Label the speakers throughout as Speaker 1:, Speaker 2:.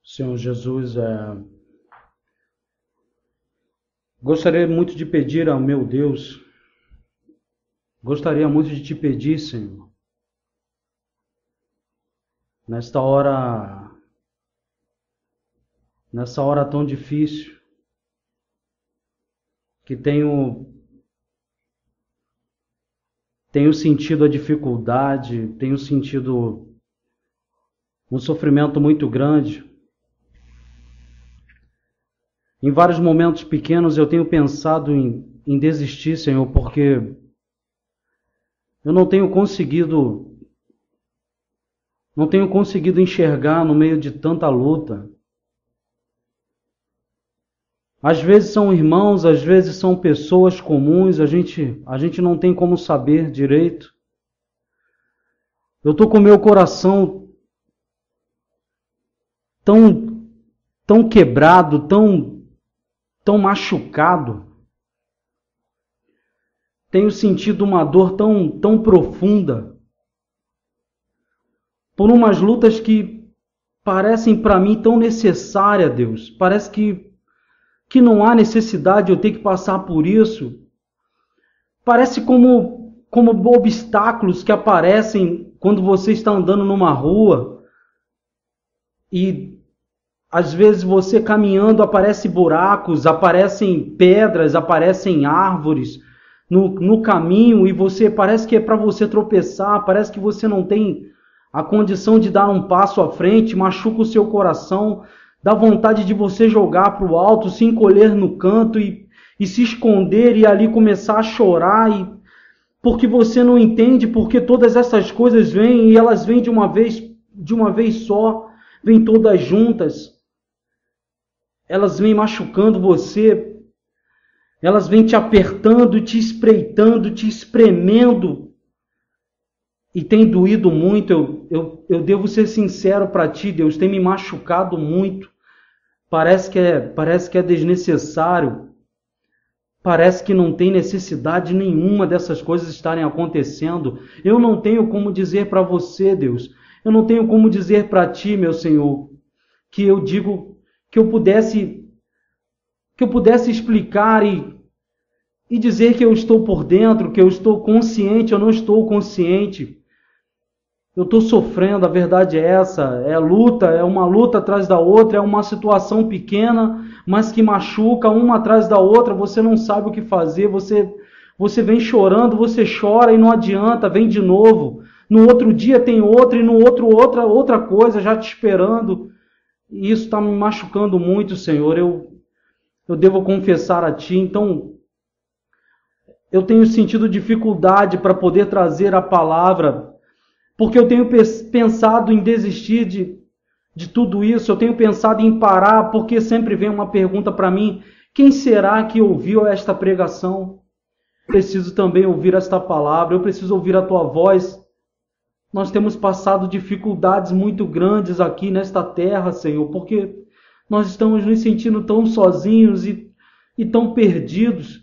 Speaker 1: Senhor Jesus, gostaria muito de pedir ao meu Deus, gostaria muito de te pedir, Senhor, nesta hora tão difícil, que tenho sentido a dificuldade, tenho sentido um sofrimento muito grande. Em vários momentos pequenos eu tenho pensado em desistir, Senhor, porque eu não tenho conseguido enxergar no meio de tanta luta. Às vezes são irmãos, às vezes são pessoas comuns, a gente não tem como saber direito. Eu estou com o meu coração tão quebrado, tão machucado. Tenho sentido uma dor tão profunda por umas lutas que parecem para mim tão necessárias, Deus. Parece que não há necessidade de eu ter que passar por isso. Parece como obstáculos que aparecem quando você está andando numa rua e às vezes você caminhando aparecem buracos, aparecem pedras, aparecem árvores no caminho e você parece que é para você tropeçar, parece que você não tem a condição de dar um passo à frente, machuca o seu coração, dá vontade de você jogar para o alto, se encolher no canto e se esconder e ali começar a chorar, porque você não entende porque todas essas coisas vêm e elas vêm de uma vez só, vêm todas juntas. Elas vêm machucando você, elas vêm te apertando, te espreitando, te espremendo. E tem doído muito, eu devo ser sincero para ti, Deus, tem me machucado muito. Parece que é desnecessário. Parece que não tem necessidade nenhuma dessas coisas estarem acontecendo. Eu não tenho como dizer para você, Deus. Eu não tenho como dizer para ti, meu Senhor, que eu pudesse explicar e dizer que eu estou por dentro, que eu estou consciente, eu não estou consciente. Eu estou sofrendo, a verdade é essa, é luta, é uma luta atrás da outra, é uma situação pequena, mas que machuca uma atrás da outra, você não sabe o que fazer, você vem chorando, você chora e não adianta, vem de novo. No outro dia tem outra e no outro outra coisa já te esperando. E isso está me machucando muito, Senhor, eu devo confessar a Ti, então eu tenho sentido dificuldade para poder trazer a palavra, porque eu tenho pensado em desistir de tudo isso, eu tenho pensado em parar, porque sempre vem uma pergunta para mim, quem será que ouviu esta pregação? Preciso também ouvir esta palavra, eu preciso ouvir a Tua voz. Nós temos passado dificuldades muito grandes aqui nesta terra, Senhor, porque nós estamos nos sentindo tão sozinhos e tão perdidos.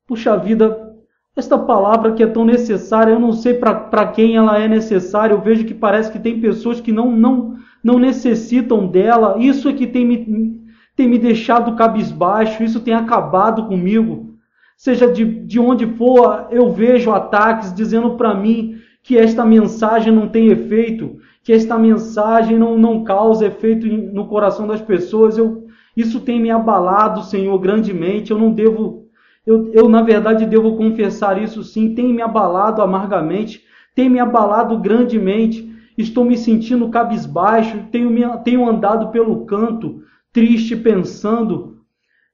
Speaker 1: Puxa vida, esta palavra que é tão necessária, eu não sei para quem ela é necessária, eu vejo que parece que tem pessoas que não necessitam dela, isso é que tem me deixado cabisbaixo, isso tem acabado comigo. Seja de onde for, eu vejo ataques dizendo para mim que esta mensagem não tem efeito, que esta mensagem não causa efeito no coração das pessoas. Isso tem me abalado, Senhor, grandemente, eu, na verdade, devo confessar isso sim, tem me abalado amargamente, tem me abalado grandemente, estou me sentindo cabisbaixo, tenho andado pelo canto, triste, pensando.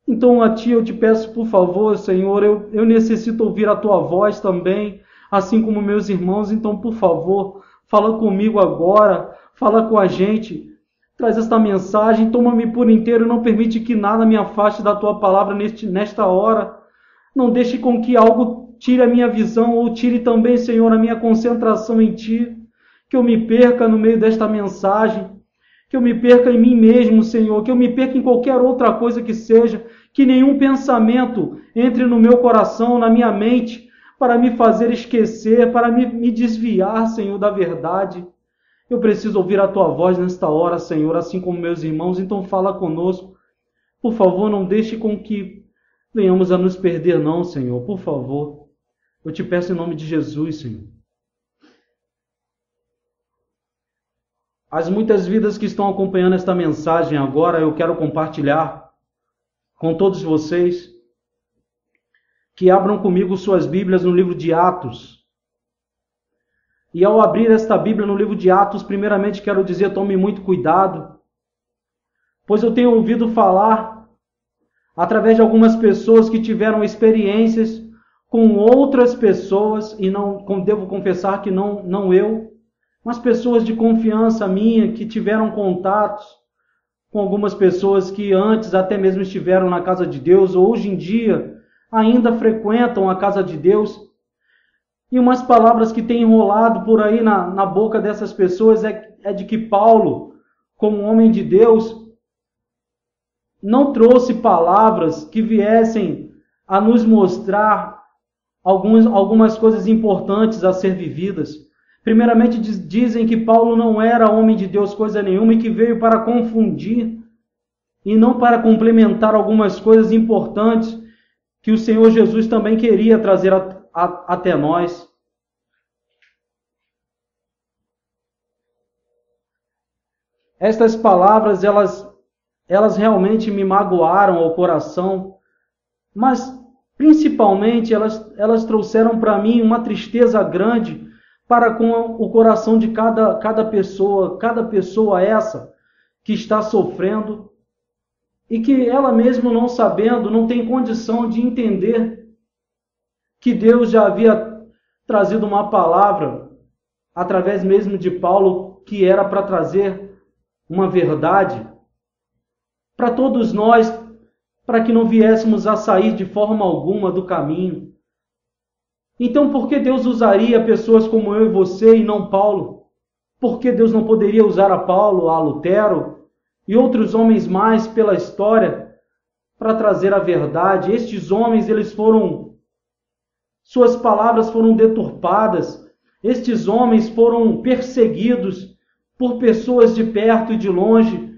Speaker 1: Então a Ti eu te peço, por favor, Senhor, eu necessito ouvir a Tua voz também, assim como meus irmãos, então, por favor, fala comigo agora, fala com a gente, traz esta mensagem, toma-me por inteiro, não permite que nada me afaste da Tua palavra nesta hora. Não deixe com que algo tire a minha visão ou tire também, Senhor, a minha concentração em Ti. Que eu me perca no meio desta mensagem. Que eu me perca em mim mesmo, Senhor. Que eu me perca em qualquer outra coisa que seja. Que nenhum pensamento entre no meu coração, na minha mente, para me fazer esquecer, para me desviar, Senhor, da verdade. Eu preciso ouvir a Tua voz nesta hora, Senhor, assim como meus irmãos. Então fala conosco. Por favor, não deixe com que venhamos a nos perder, não, Senhor. Por favor. Eu te peço em nome de Jesus, Senhor. As muitas vidas que estão acompanhando esta mensagem agora, eu quero compartilhar com todos vocês que abram comigo suas Bíblias no livro de Atos. E ao abrir esta Bíblia no livro de Atos, primeiramente quero dizer, tome muito cuidado, pois eu tenho ouvido falar, através de algumas pessoas que tiveram experiências com outras pessoas, e não devo confessar que não eu, mas pessoas de confiança minha que tiveram contatos com algumas pessoas que antes até mesmo estiveram na casa de Deus, ou hoje em dia ainda frequentam a casa de Deus. E umas palavras que têm enrolado por aí na boca dessas pessoas é de que Paulo, como homem de Deus, não trouxe palavras que viessem a nos mostrar algumas coisas importantes a ser vividas. Primeiramente, dizem que Paulo não era homem de Deus coisa nenhuma e que veio para confundir e não para complementar algumas coisas importantes que o Senhor Jesus também queria trazer até nós. Estas palavras, elas realmente me magoaram ao coração, mas principalmente elas trouxeram para mim uma tristeza grande para com o coração de cada pessoa essa que está sofrendo e que ela mesmo não sabendo, não tem condição de entender que Deus já havia trazido uma palavra através mesmo de Paulo que era para trazer uma verdade para todos nós, para que não viéssemos a sair de forma alguma do caminho. Então, por que Deus usaria pessoas como eu e você e não Paulo? Por que Deus não poderia usar a Paulo, a Lutero e outros homens mais pela história para trazer a verdade? Estes homens, suas palavras foram deturpadas. Estes homens foram perseguidos por pessoas de perto e de longe,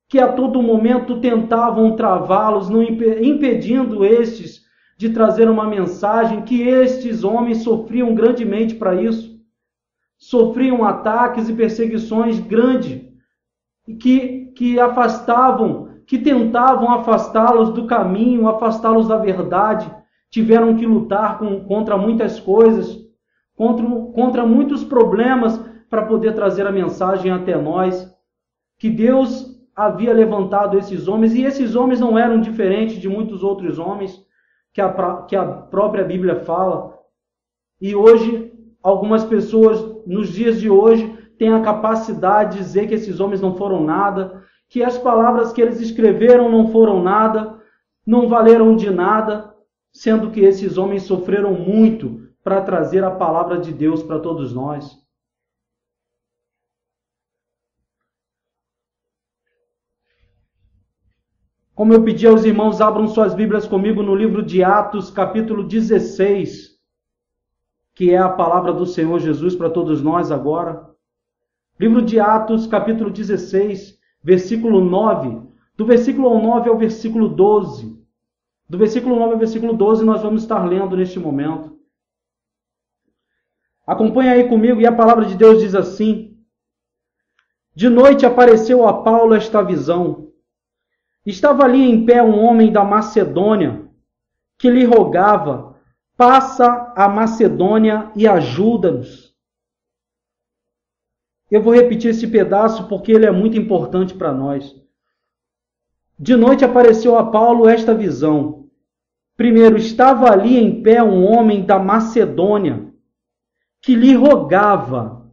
Speaker 1: que a todo momento tentavam travá-los, impedindo estes de trazer uma mensagem, que estes homens sofriam grandemente para isso. Sofriam ataques e perseguições grandes, que afastavam, que tentavam afastá-los do caminho, afastá-los da verdade. Tiveram que lutar contra muitas coisas, contra muitos problemas para poder trazer a mensagem até nós, que Deus havia levantado esses homens, e esses homens não eram diferentes de muitos outros homens que a própria Bíblia fala. E hoje, algumas pessoas, nos dias de hoje, têm a capacidade de dizer que esses homens não foram nada, que as palavras que eles escreveram não foram nada, não valeram de nada, sendo que esses homens sofreram muito para trazer a palavra de Deus para todos nós. Como eu pedi aos irmãos, abram suas Bíblias comigo no livro de Atos, capítulo 16, que é a palavra do Senhor Jesus para todos nós agora. Livro de Atos, capítulo 16, versículo 9. Do versículo 9 ao versículo 12. Do versículo 9 ao versículo 12 nós vamos estar lendo neste momento. Acompanha aí comigo, e a palavra de Deus diz assim: De noite apareceu a Paulo esta visão. Estava ali em pé um homem da Macedônia, que lhe rogava: passa a Macedônia e ajuda-nos. Eu vou repetir esse pedaço porque ele é muito importante para nós. De noite apareceu a Paulo esta visão. Primeiro, estava ali em pé um homem da Macedônia, que lhe rogava.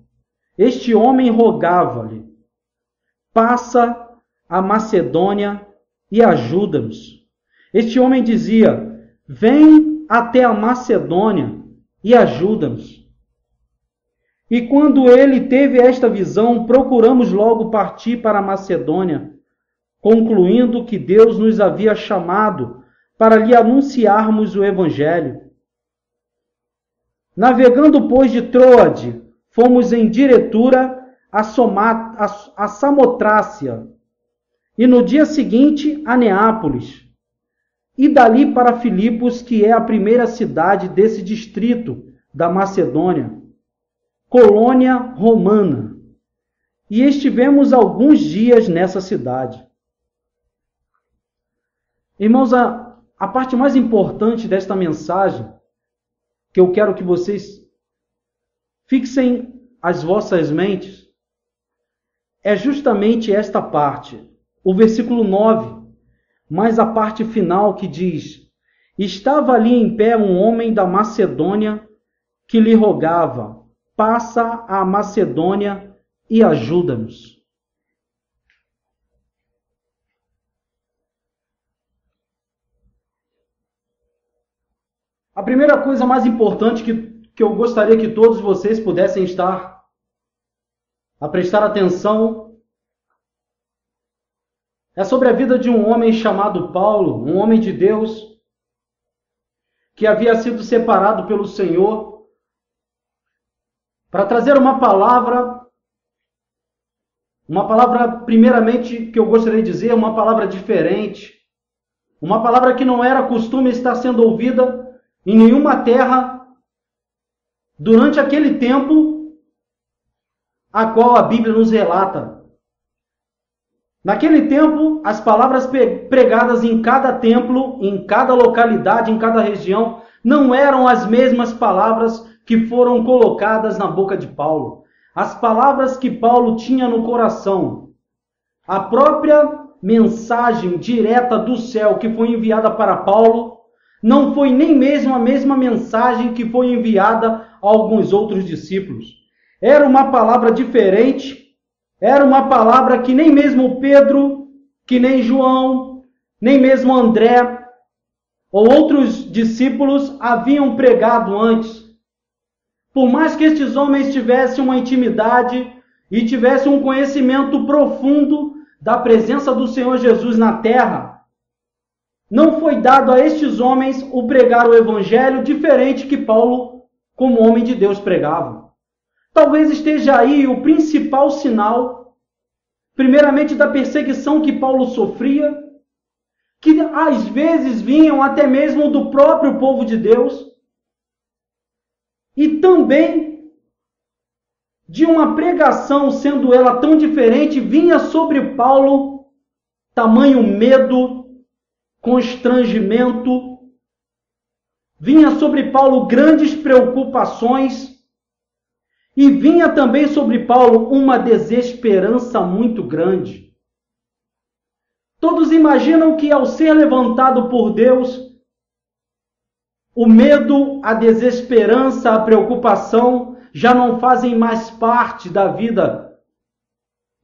Speaker 1: Este homem rogava-lhe: passa a Macedônia e ajuda-nos. Este homem dizia: vem até a Macedônia e ajuda-nos. E quando ele teve esta visão, procuramos logo partir para a Macedônia, concluindo que Deus nos havia chamado para lhe anunciarmos o Evangelho. Navegando, pois, de Troade, fomos em diretura a Samotrácia, e no dia seguinte a Neápolis, e dali para Filipos, que é a primeira cidade desse distrito da Macedônia, colônia romana, e estivemos alguns dias nessa cidade. Irmãos, a parte mais importante desta mensagem, que eu quero que vocês fixem as vossas mentes, é justamente esta parte, o versículo 9, mas a parte final que diz: estava ali em pé um homem da Macedônia que lhe rogava, passa a Macedônia e ajuda-nos. A primeira coisa mais importante que eu gostaria que todos vocês pudessem estar a prestar atenção é sobre a vida de um homem chamado Paulo, um homem de Deus, que havia sido separado pelo Senhor para trazer uma palavra primeiramente que eu gostaria de dizer, uma palavra diferente, uma palavra que não era costume estar sendo ouvida em nenhuma terra durante aquele tempo a qual a Bíblia nos relata. Naquele tempo, as palavras pregadas em cada templo, em cada localidade, em cada região, não eram as mesmas palavras que foram colocadas na boca de Paulo. As palavras que Paulo tinha no coração, a própria mensagem direta do céu que foi enviada para Paulo, não foi nem mesmo a mesma mensagem que foi enviada a alguns outros discípulos. Era uma palavra diferente, era uma palavra que nem mesmo Pedro, que nem João, nem mesmo André ou outros discípulos haviam pregado antes. Por mais que estes homens tivessem uma intimidade e tivessem um conhecimento profundo da presença do Senhor Jesus na terra, não foi dado a estes homens o pregar o evangelho diferente que Paulo, como homem de Deus, pregava. Talvez esteja aí o principal sinal, primeiramente da perseguição que Paulo sofria, que às vezes vinham até mesmo do próprio povo de Deus, e também de uma pregação, sendo ela tão diferente, vinha sobre Paulo tamanho medo, constrangimento, vinha sobre Paulo grandes preocupações e vinha também sobre Paulo uma desesperança muito grande. Todos imaginam que ao ser levantado por Deus, o medo, a desesperança, a preocupação já não fazem mais parte da vida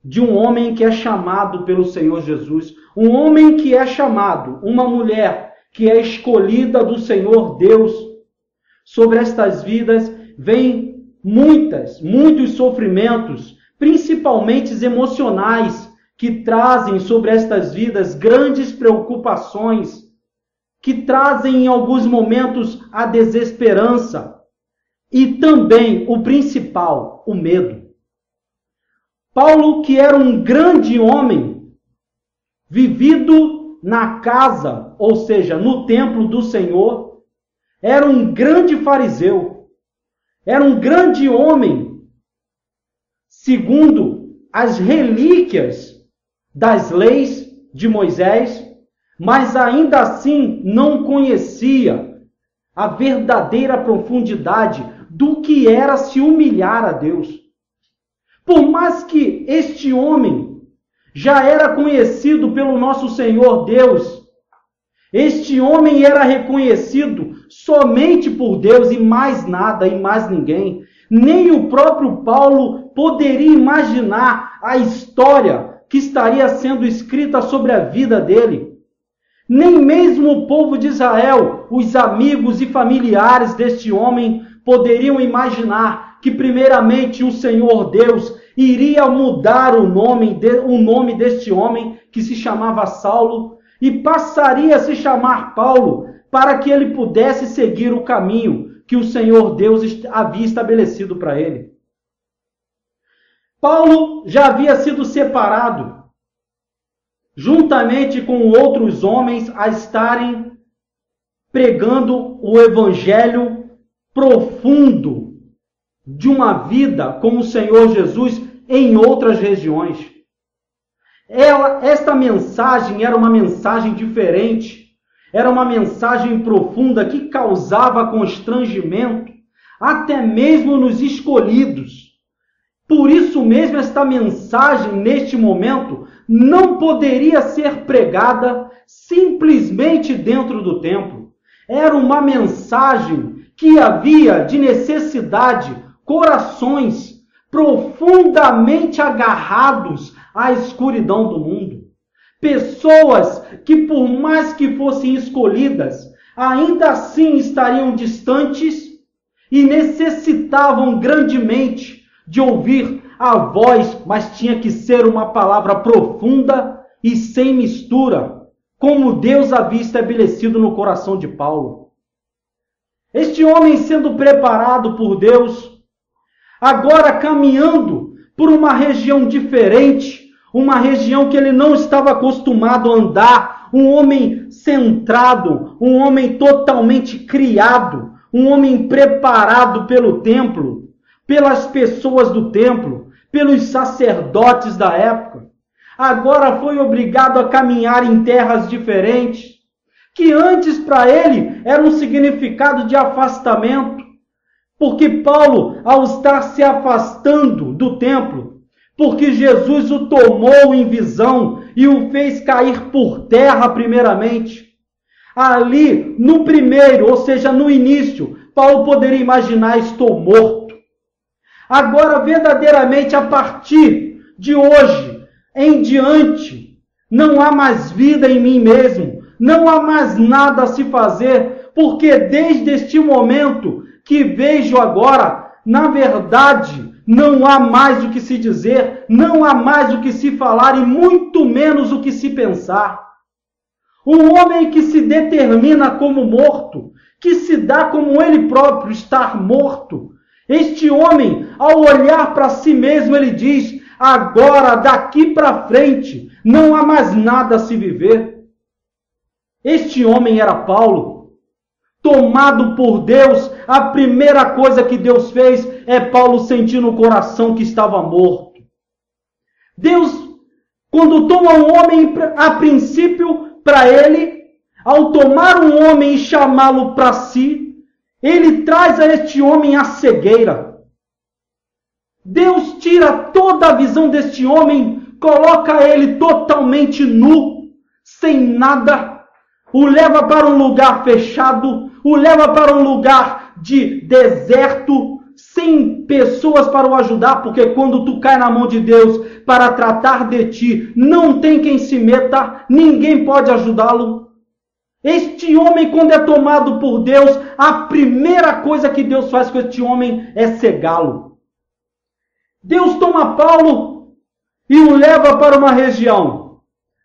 Speaker 1: de um homem que é chamado pelo Senhor Jesus. Um homem que é chamado, uma mulher que é escolhida do Senhor Deus. Sobre estas vidas vem muitos sofrimentos, principalmente emocionais, que trazem sobre estas vidas grandes preocupações, que trazem em alguns momentos a desesperança e também o principal, o medo. Paulo, que era um grande homem, vivido na casa, ou seja, no templo do Senhor, era um grande fariseu, era um grande homem, segundo as relíquias das leis de Moisés, mas ainda assim não conhecia a verdadeira profundidade do que era se humilhar a Deus. Por mais que este homem já era conhecido pelo nosso Senhor Deus, este homem era reconhecido somente por Deus e mais nada e mais ninguém. Nem o próprio Paulo poderia imaginar a história que estaria sendo escrita sobre a vida dele. Nem mesmo o povo de Israel, os amigos e familiares deste homem, poderiam imaginar que primeiramente o Senhor Deus iria mudar o nome deste homem, que se chamava Saulo, e passaria a se chamar Paulo, para que ele pudesse seguir o caminho que o Senhor Deus havia estabelecido para ele. Paulo já havia sido separado, juntamente com outros homens, a estarem pregando o evangelho profundo de uma vida com o Senhor Jesus em outras regiões. Esta mensagem era uma mensagem diferente, era uma mensagem profunda que causava constrangimento, até mesmo nos escolhidos. Por isso mesmo, esta mensagem, neste momento, não poderia ser pregada simplesmente dentro do templo. Era uma mensagem que havia de necessidade corações profundamente agarrados à escuridão do mundo. Pessoas que, por mais que fossem escolhidas, ainda assim estariam distantes e necessitavam grandemente de ouvir a voz, mas tinha que ser uma palavra profunda e sem mistura, como Deus havia estabelecido no coração de Paulo. Este homem sendo preparado por Deus, agora caminhando por uma região diferente, uma região que ele não estava acostumado a andar, um homem centrado, um homem totalmente criado, um homem preparado pelo templo, pelas pessoas do templo, pelos sacerdotes da época. Agora foi obrigado a caminhar em terras diferentes, que antes para ele era um significado de afastamento, porque Paulo, ao estar se afastando do templo, porque Jesus o tomou em visão e o fez cair por terra primeiramente. Ali, no primeiro, ou seja, no início, Paulo poderia imaginar: estou morto. Agora, verdadeiramente, a partir de hoje em diante, não há mais vida em mim mesmo, não há mais nada a se fazer, porque desde este momento que vejo agora, na verdade, não há mais o que se dizer, não há mais o que se falar e muito menos o que se pensar. Um homem que se determina como morto, que se dá como ele próprio estar morto, este homem, ao olhar para si mesmo, ele diz: agora, daqui para frente, não há mais nada a se viver. Este homem era Paulo. Tomado por Deus, a primeira coisa que Deus fez é Paulo sentir no coração que estava morto. Deus, quando toma um homem, a princípio, para ele, ao tomar um homem e chamá-lo para si, ele traz a este homem a cegueira. Deus tira toda a visão deste homem, coloca ele totalmente nu, sem nada, o leva para um lugar fechado, o leva para um lugar de deserto, sem pessoas para o ajudar, porque quando tu cai na mão de Deus para tratar de ti, não tem quem se meta, ninguém pode ajudá-lo. Este homem, quando é tomado por Deus, a primeira coisa que Deus faz com este homem é cegá-lo. Deus toma Paulo e o leva para uma região,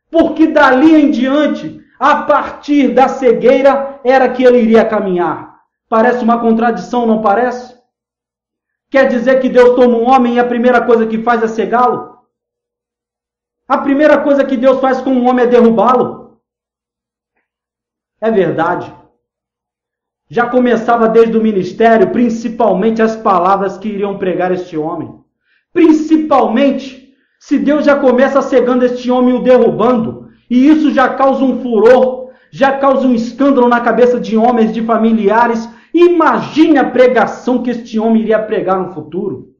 Speaker 1: porque dali em diante, a partir da cegueira, era que ele iria caminhar. Parece uma contradição, não parece? Quer dizer que Deus toma um homem e a primeira coisa que faz é cegá-lo? A primeira coisa que Deus faz com um homem é derrubá-lo? É verdade. Já começava desde o ministério, principalmente as palavras que iriam pregar este homem. Principalmente, se Deus já começa cegando este homem e o derrubando, e isso já causa um furor, já causa um escândalo na cabeça de homens, de familiares, imagine a pregação que este homem iria pregar no futuro.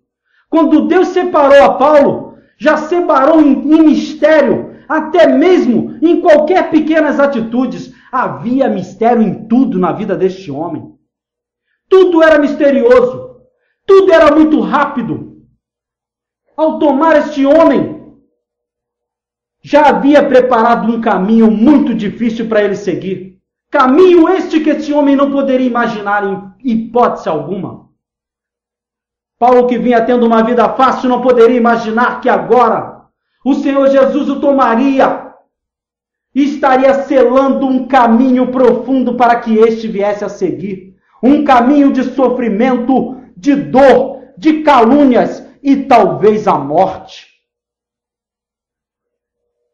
Speaker 1: Quando Deus separou a Paulo, já separou em mistério, até mesmo em qualquer pequenas atitudes. Havia mistério em tudo na vida deste homem. Tudo era misterioso. Tudo era muito rápido. Ao tomar este homem, já havia preparado um caminho muito difícil para ele seguir. Caminho este que este homem não poderia imaginar em hipótese alguma. Paulo, que vinha tendo uma vida fácil, não poderia imaginar que agora o Senhor Jesus o tomaria e estaria selando um caminho profundo para que este viesse a seguir. Um caminho de sofrimento, de dor, de calúnias, e talvez a morte.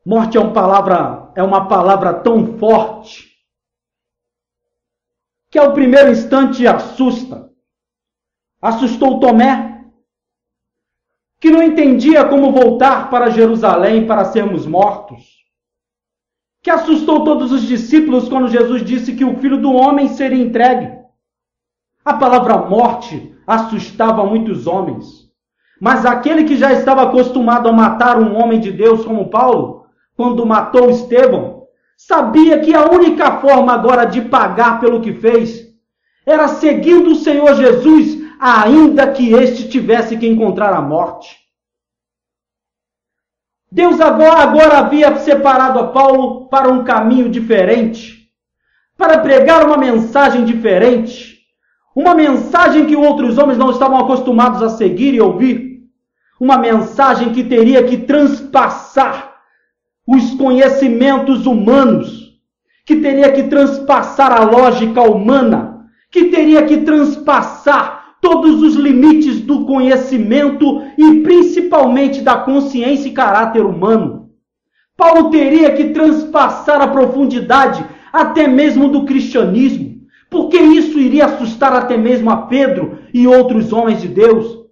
Speaker 1: Morte é uma palavra tão forte que ao primeiro instante assusta. Assustou Tomé, que não entendia como voltar para Jerusalém para sermos mortos. Que assustou todos os discípulos quando Jesus disse que o Filho do Homem seria entregue. A palavra morte assustava muitos homens. Mas aquele que já estava acostumado a matar um homem de Deus como Paulo, quando matou Estevão, sabia que a única forma agora de pagar pelo que fez era seguindo o Senhor Jesus, ainda que este tivesse que encontrar a morte. Deus agora havia separado a Paulo para um caminho diferente, para pregar uma mensagem diferente, uma mensagem que outros homens não estavam acostumados a seguir e ouvir, uma mensagem que teria que transpassar os conhecimentos humanos, que teria que transpassar a lógica humana, que teria que transpassar todos os limites do conhecimento e principalmente da consciência e caráter humano. Paulo teria que transpassar a profundidade até mesmo do cristianismo, porque isso iria assustar até mesmo a Pedro e outros homens de Deus,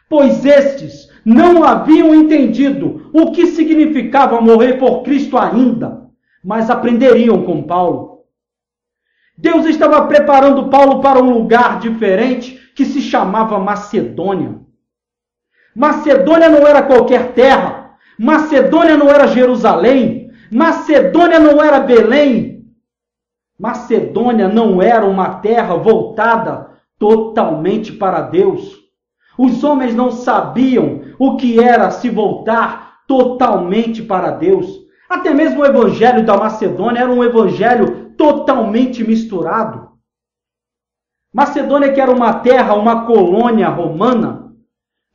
Speaker 1: pois estes não haviam entendido o que significava morrer por Cristo ainda, mas aprenderiam com Paulo. Deus estava preparando Paulo para um lugar diferente que se chamava Macedônia. Macedônia não era qualquer terra. Macedônia não era Jerusalém. Macedônia não era Belém. Macedônia não era uma terra voltada totalmente para Deus. Os homens não sabiam o que era se voltar totalmente para Deus. Até mesmo o evangelho da Macedônia era um evangelho totalmente misturado. Macedônia, que era uma terra, uma colônia romana,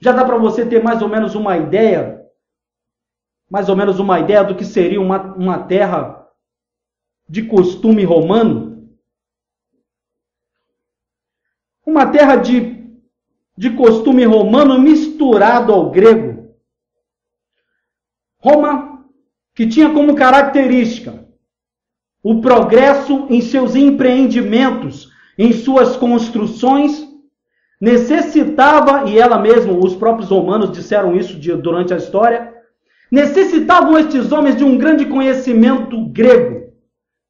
Speaker 1: já dá para você ter mais ou menos uma ideia do que seria uma terra de costume romano. Uma terra de costume romano misturado ao grego. Roma, que tinha como característica o progresso em seus empreendimentos, em suas construções, necessitava, e ela mesma, os próprios romanos disseram isso durante a história, necessitavam estes homens de um grande conhecimento grego,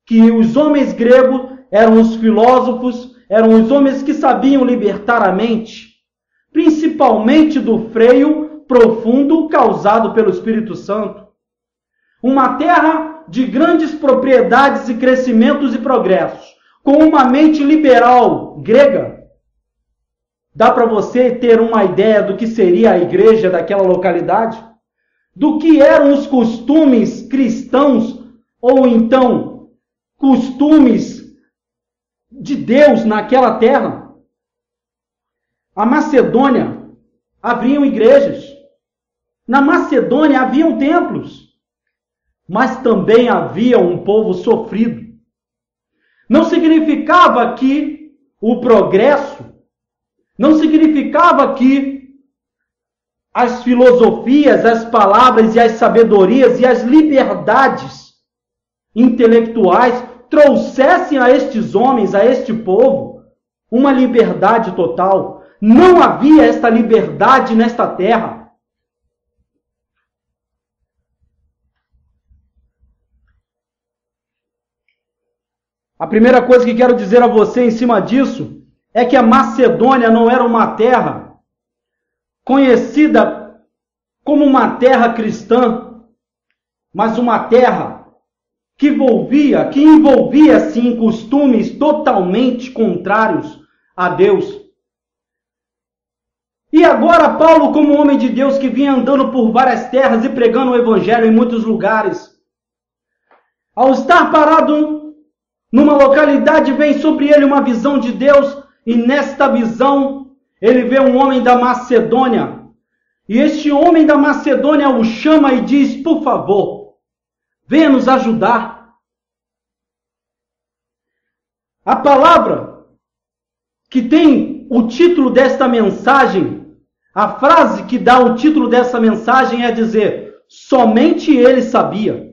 Speaker 1: que os homens gregos eram os filósofos, eram os homens que sabiam libertar a mente, principalmente do freio profundo causado pelo Espírito Santo. Uma terra de grandes propriedades e crescimentos e progressos, com uma mente liberal grega. Dá para você ter uma ideia do que seria a igreja daquela localidade? Do que eram os costumes cristãos, ou então costumes de Deus naquela terra? A Macedônia haviam igrejas. Na Macedônia haviam templos. Mas também havia um povo sofrido. Não significava que o progresso, não significava que as filosofias, as palavras e as sabedorias e as liberdades intelectuais trouxessem a estes homens, a este povo, uma liberdade total. Não havia esta liberdade nesta terra. A primeira coisa que quero dizer a você em cima disso é que a Macedônia não era uma terra conhecida como uma terra cristã, mas uma terra que envolvia sim costumes totalmente contrários a Deus. E agora Paulo, como homem de Deus que vinha andando por várias terras e pregando o evangelho em muitos lugares, ao estar parado numa localidade, vem sobre ele uma visão de Deus, e nesta visão ele vê um homem da Macedônia. E este homem da Macedônia o chama e diz: por favor, venha nos ajudar. A palavra que tem o título desta mensagem, A frase que dá o título dessa mensagem é dizer: somente ele sabia.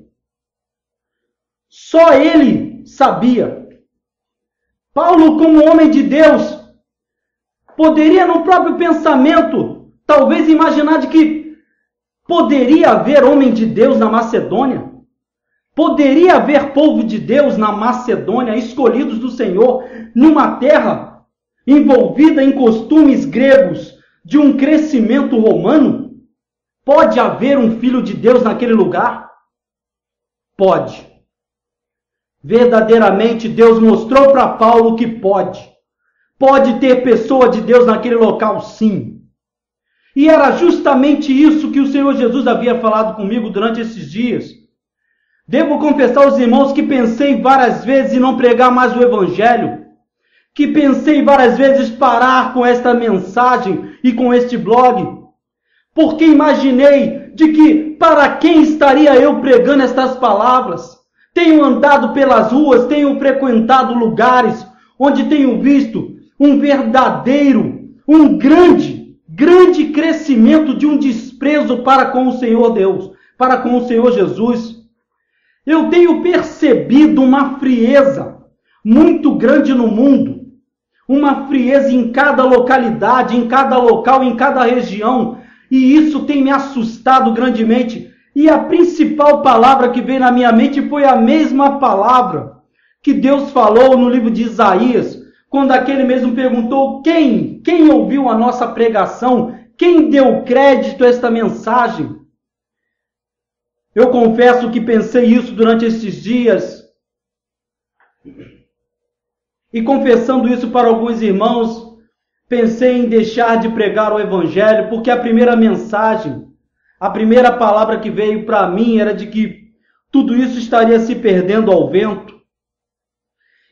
Speaker 1: Só ele sabia. Paulo, como homem de Deus, poderia no próprio pensamento, talvez imaginar de que poderia haver homem de Deus na Macedônia. Poderia haver povo de Deus na Macedônia, escolhidos do Senhor, numa terra envolvida em costumes gregos de um crescimento romano? Pode haver um filho de Deus naquele lugar? Pode. Verdadeiramente, Deus mostrou para Paulo que pode. Pode ter pessoa de Deus naquele local, sim. E era justamente isso que o Senhor Jesus havia falado comigo durante esses dias. Devo confessar aos irmãos que pensei várias vezes em não pregar mais o Evangelho, que pensei várias vezes parar com esta mensagem e com este blog, porque imaginei de que para quem estaria eu pregando estas palavras? Tenho andado pelas ruas, tenho frequentado lugares onde tenho visto um verdadeiro, um grande crescimento de um desprezo para com o Senhor Deus, para com o Senhor Jesus. Eu tenho percebido uma frieza muito grande no mundo, uma frieza em cada localidade, em cada local, em cada região, e isso tem me assustado grandemente. E a principal palavra que veio na minha mente foi a mesma palavra que Deus falou no livro de Isaías, quando aquele mesmo perguntou: quem ouviu a nossa pregação? Quem deu crédito a esta mensagem? Eu confesso que pensei isso durante esses dias. E confessando isso para alguns irmãos, pensei em deixar de pregar o Evangelho, porque a primeira mensagem, a primeira palavra que veio para mim era de que tudo isso estaria se perdendo ao vento.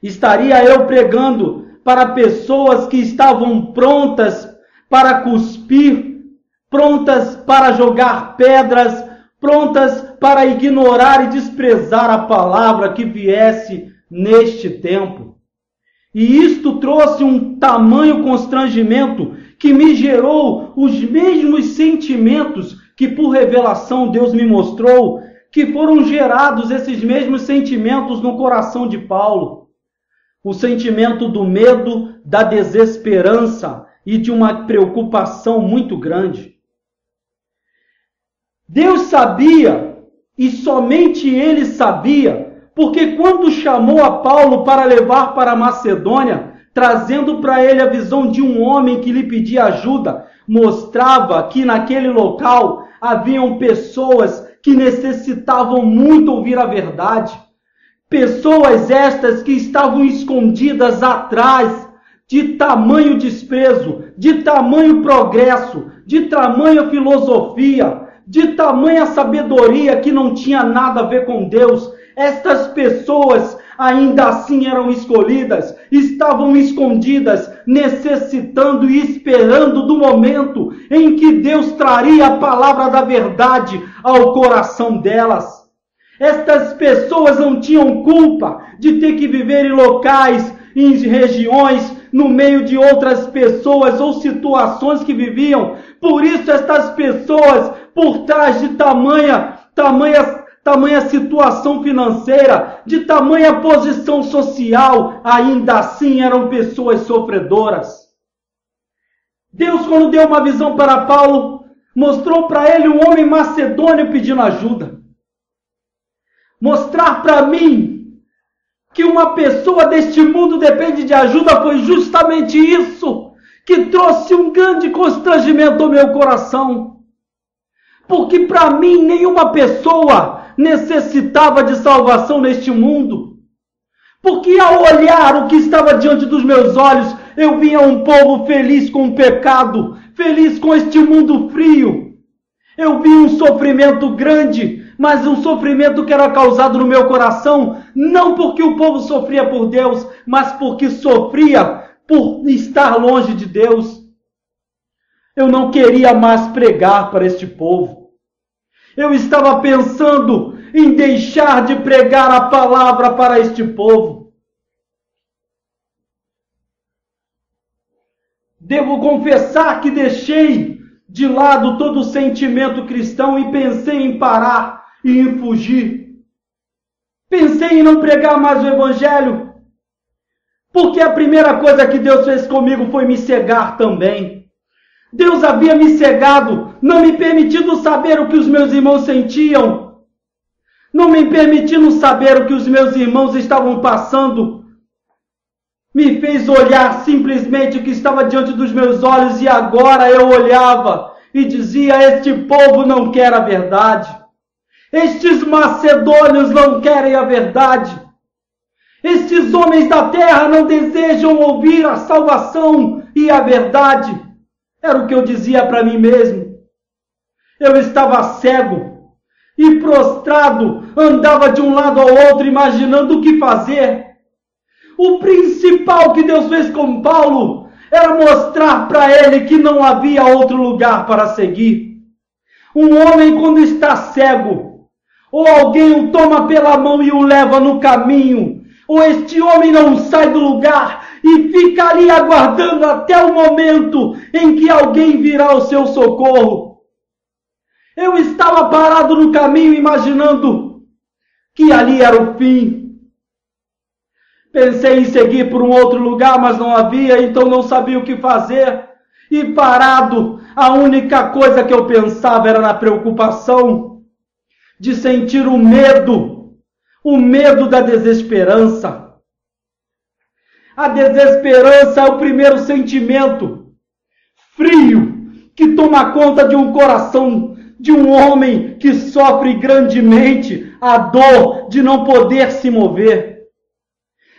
Speaker 1: Estaria eu pregando para pessoas que estavam prontas para cuspir, prontas para jogar pedras, prontas para ignorar e desprezar a palavra que viesse neste tempo. E isto trouxe um tamanho constrangimento que me gerou os mesmos sentimentos que por revelação Deus me mostrou, que foram gerados esses mesmos sentimentos no coração de Paulo. O sentimento do medo, da desesperança e de uma preocupação muito grande. Deus sabia, e somente Ele sabia, porque quando chamou a Paulo para levar para a Macedônia, trazendo para ele a visão de um homem que lhe pedia ajuda, mostrava que naquele local haviam pessoas que necessitavam muito ouvir a verdade. Pessoas estas que estavam escondidas atrás de tamanho desprezo, de tamanho progresso, de tamanha filosofia, de tamanha sabedoria que não tinha nada a ver com Deus. Estas pessoas ainda assim eram escolhidas, estavam escondidas, necessitando e esperando do momento em que Deus traria a palavra da verdade ao coração delas. Estas pessoas não tinham culpa de ter que viver em locais, em regiões, no meio de outras pessoas ou situações que viviam. Por isso estas pessoas, por trás de tamanha situação financeira, de tamanha posição social, ainda assim eram pessoas sofredoras. Deus, quando deu uma visão para Paulo, mostrou para ele um homem macedônio pedindo ajuda. Mostrar para mim que uma pessoa deste mundo depende de ajuda foi justamente isso que trouxe um grande constrangimento ao meu coração. Porque para mim nenhuma pessoa necessitava de salvação neste mundo. Porque ao olhar o que estava diante dos meus olhos, eu via um povo feliz com o pecado, feliz com este mundo frio. Eu vi um sofrimento grande, mas um sofrimento que era causado no meu coração, não porque o povo sofria por Deus, mas porque sofria por estar longe de Deus. Eu não queria mais pregar para este povo. Eu estava pensando em deixar de pregar a palavra para este povo. Devo confessar que deixei de lado todo o sentimento cristão e pensei em parar e em fugir. Pensei em não pregar mais o Evangelho, porque a primeira coisa que Deus fez comigo foi me cegar também. Deus havia me cegado, não me permitindo saber o que os meus irmãos sentiam, não me permitindo saber o que os meus irmãos estavam passando. Me fez olhar simplesmente o que estava diante dos meus olhos e agora eu olhava e dizia: este povo não quer a verdade. Estes macedônios não querem a verdade. Estes homens da terra não desejam ouvir a salvação e a verdade. Era o que eu dizia para mim mesmo. Eu estava cego e prostrado, andava de um lado ao outro imaginando o que fazer. O principal que Deus fez com Paulo era mostrar para ele que não havia outro lugar para seguir. Um homem, quando está cego, ou alguém o toma pela mão e o leva no caminho, ou este homem não sai do lugar e fica ali aguardando até o momento em que alguém virá ao seu socorro. Eu estava parado no caminho imaginando que ali era o fim. Pensei em seguir por um outro lugar, mas não havia, então não sabia o que fazer. E parado, a única coisa que eu pensava era na preocupação de sentir o medo da desesperança. A desesperança é o primeiro sentimento frio que toma conta de um coração de um homem que sofre grandemente a dor de não poder se mover.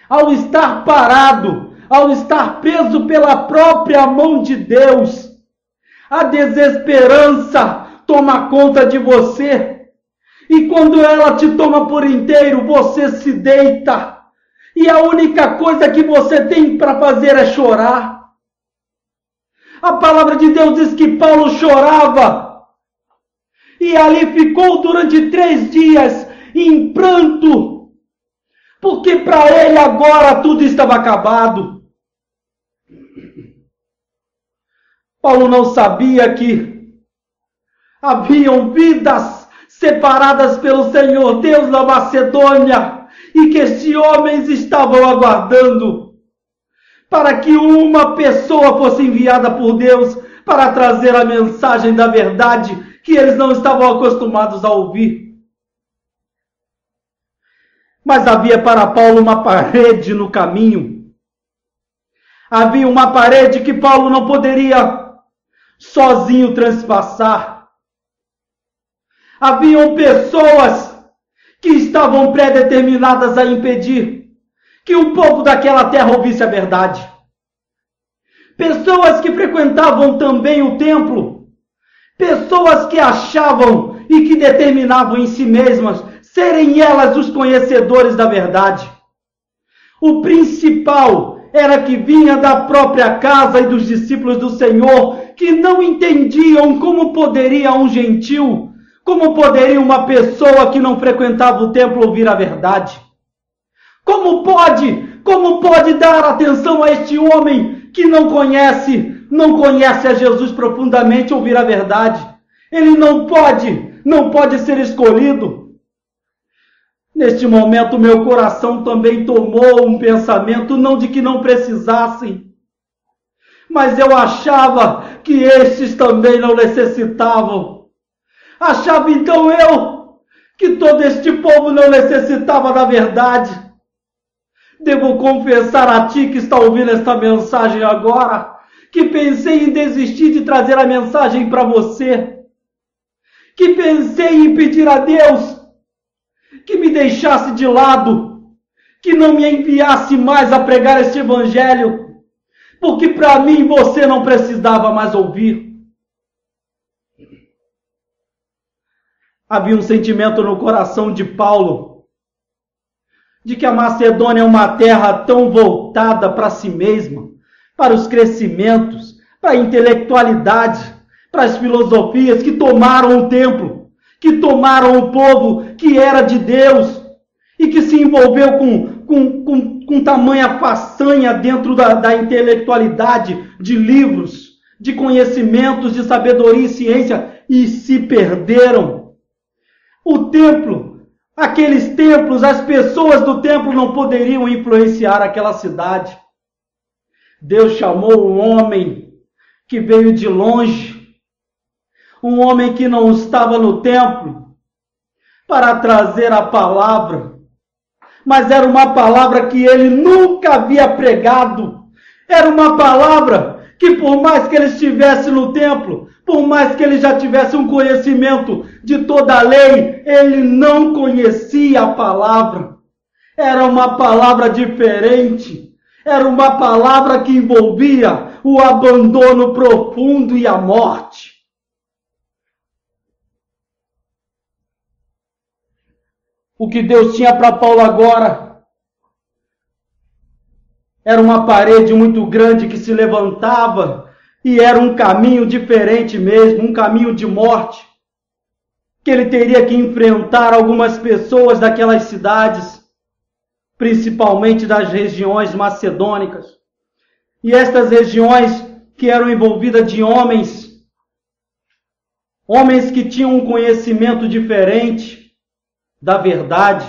Speaker 1: Ao estar parado, ao estar preso pela própria mão de Deus, a desesperança toma conta de você. E quando ela te toma por inteiro, você se deita. E a única coisa que você tem para fazer é chorar. A palavra de Deus diz que Paulo chorava. E ali ficou durante 3 dias em pranto. Porque para ele agora tudo estava acabado. Paulo não sabia que haviam vidas separadas pelo Senhor Deus na Macedônia e que estes homens estavam aguardando para que uma pessoa fosse enviada por Deus para trazer a mensagem da verdade que eles não estavam acostumados a ouvir. Mas havia para Paulo uma parede no caminho. Havia uma parede que Paulo não poderia sozinho transpassar. Haviam pessoas que estavam predeterminadas a impedir que o povo daquela terra ouvisse a verdade. Pessoas que frequentavam também o templo. Pessoas que achavam e que determinavam em si mesmas serem elas os conhecedores da verdade. O principal era que vinha da própria casa e dos discípulos do Senhor, que não entendiam como poderia um gentil, como poderia uma pessoa que não frequentava o templo ouvir a verdade. Como pode dar atenção a este homem que não conhece a Jesus profundamente, ouvir a verdade? Ele não pode ser escolhido. Neste momento, meu coração também tomou um pensamento, não de que não precisassem, mas eu achava que estes também não necessitavam. Achava então eu que todo este povo não necessitava da verdade. Devo confessar a ti que está ouvindo esta mensagem agora, que pensei em desistir de trazer a mensagem para você, que pensei em pedir a Deus que me deixasse de lado, que não me enviasse mais a pregar este evangelho, porque para mim você não precisava mais ouvir. Havia um sentimento no coração de Paulo, de que a Macedônia é uma terra tão voltada para si mesma, para os crescimentos, para a intelectualidade, para as filosofias que tomaram o templo, que tomaram o povo que era de Deus e que se envolveu com tamanha façanha dentro da intelectualidade, de livros, de conhecimentos, de sabedoria e ciência, e se perderam. O templo, aqueles templos, as pessoas do templo não poderiam influenciar aquela cidade. Deus chamou um homem que veio de longe, um homem que não estava no templo, para trazer a palavra. Mas era uma palavra que ele nunca havia pregado. Era uma palavra que, por mais que ele estivesse no templo, por mais que ele já tivesse um conhecimento de toda a lei, ele não conhecia a palavra. Era uma palavra diferente. Era uma palavra que envolvia o abandono profundo e a morte. O que Deus tinha para Paulo agora era uma parede muito grande que se levantava e era um caminho diferente mesmo, um caminho de morte, que ele teria que enfrentar algumas pessoas daquelas cidades, principalmente das regiões macedônicas. E estas regiões que eram envolvidas de homens que tinham um conhecimento diferente da verdade,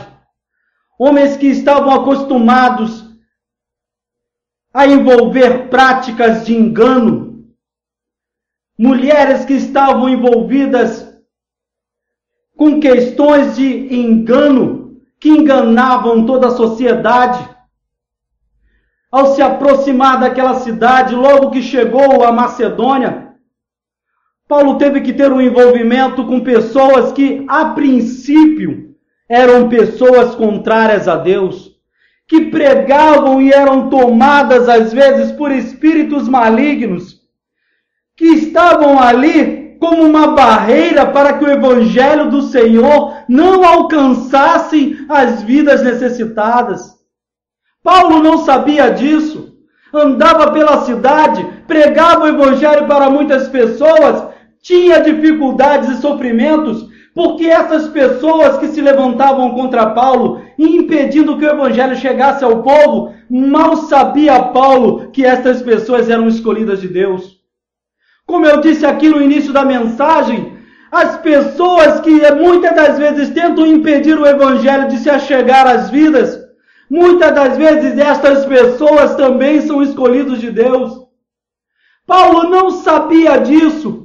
Speaker 1: homens que estavam acostumados a envolver práticas de engano, mulheres que estavam envolvidas com questões de engano, que enganavam toda a sociedade. Ao se aproximar daquela cidade, logo que chegou a Macedônia, Paulo teve que ter um envolvimento com pessoas que, a princípio, eram pessoas contrárias a Deus, que pregavam e eram tomadas às vezes por espíritos malignos, que estavam ali como uma barreira para que o evangelho do Senhor não alcançasse as vidas necessitadas. Paulo não sabia disso, andava pela cidade, pregava o evangelho para muitas pessoas, tinha dificuldades e sofrimentos, porque essas pessoas que se levantavam contra Paulo, impedindo que o evangelho chegasse ao povo, mal sabia Paulo que essas pessoas eram escolhidas de Deus. Como eu disse aqui no início da mensagem, as pessoas que muitas das vezes tentam impedir o evangelho de se achegar às vidas, muitas das vezes estas pessoas também são escolhidos de Deus. Paulo não sabia disso.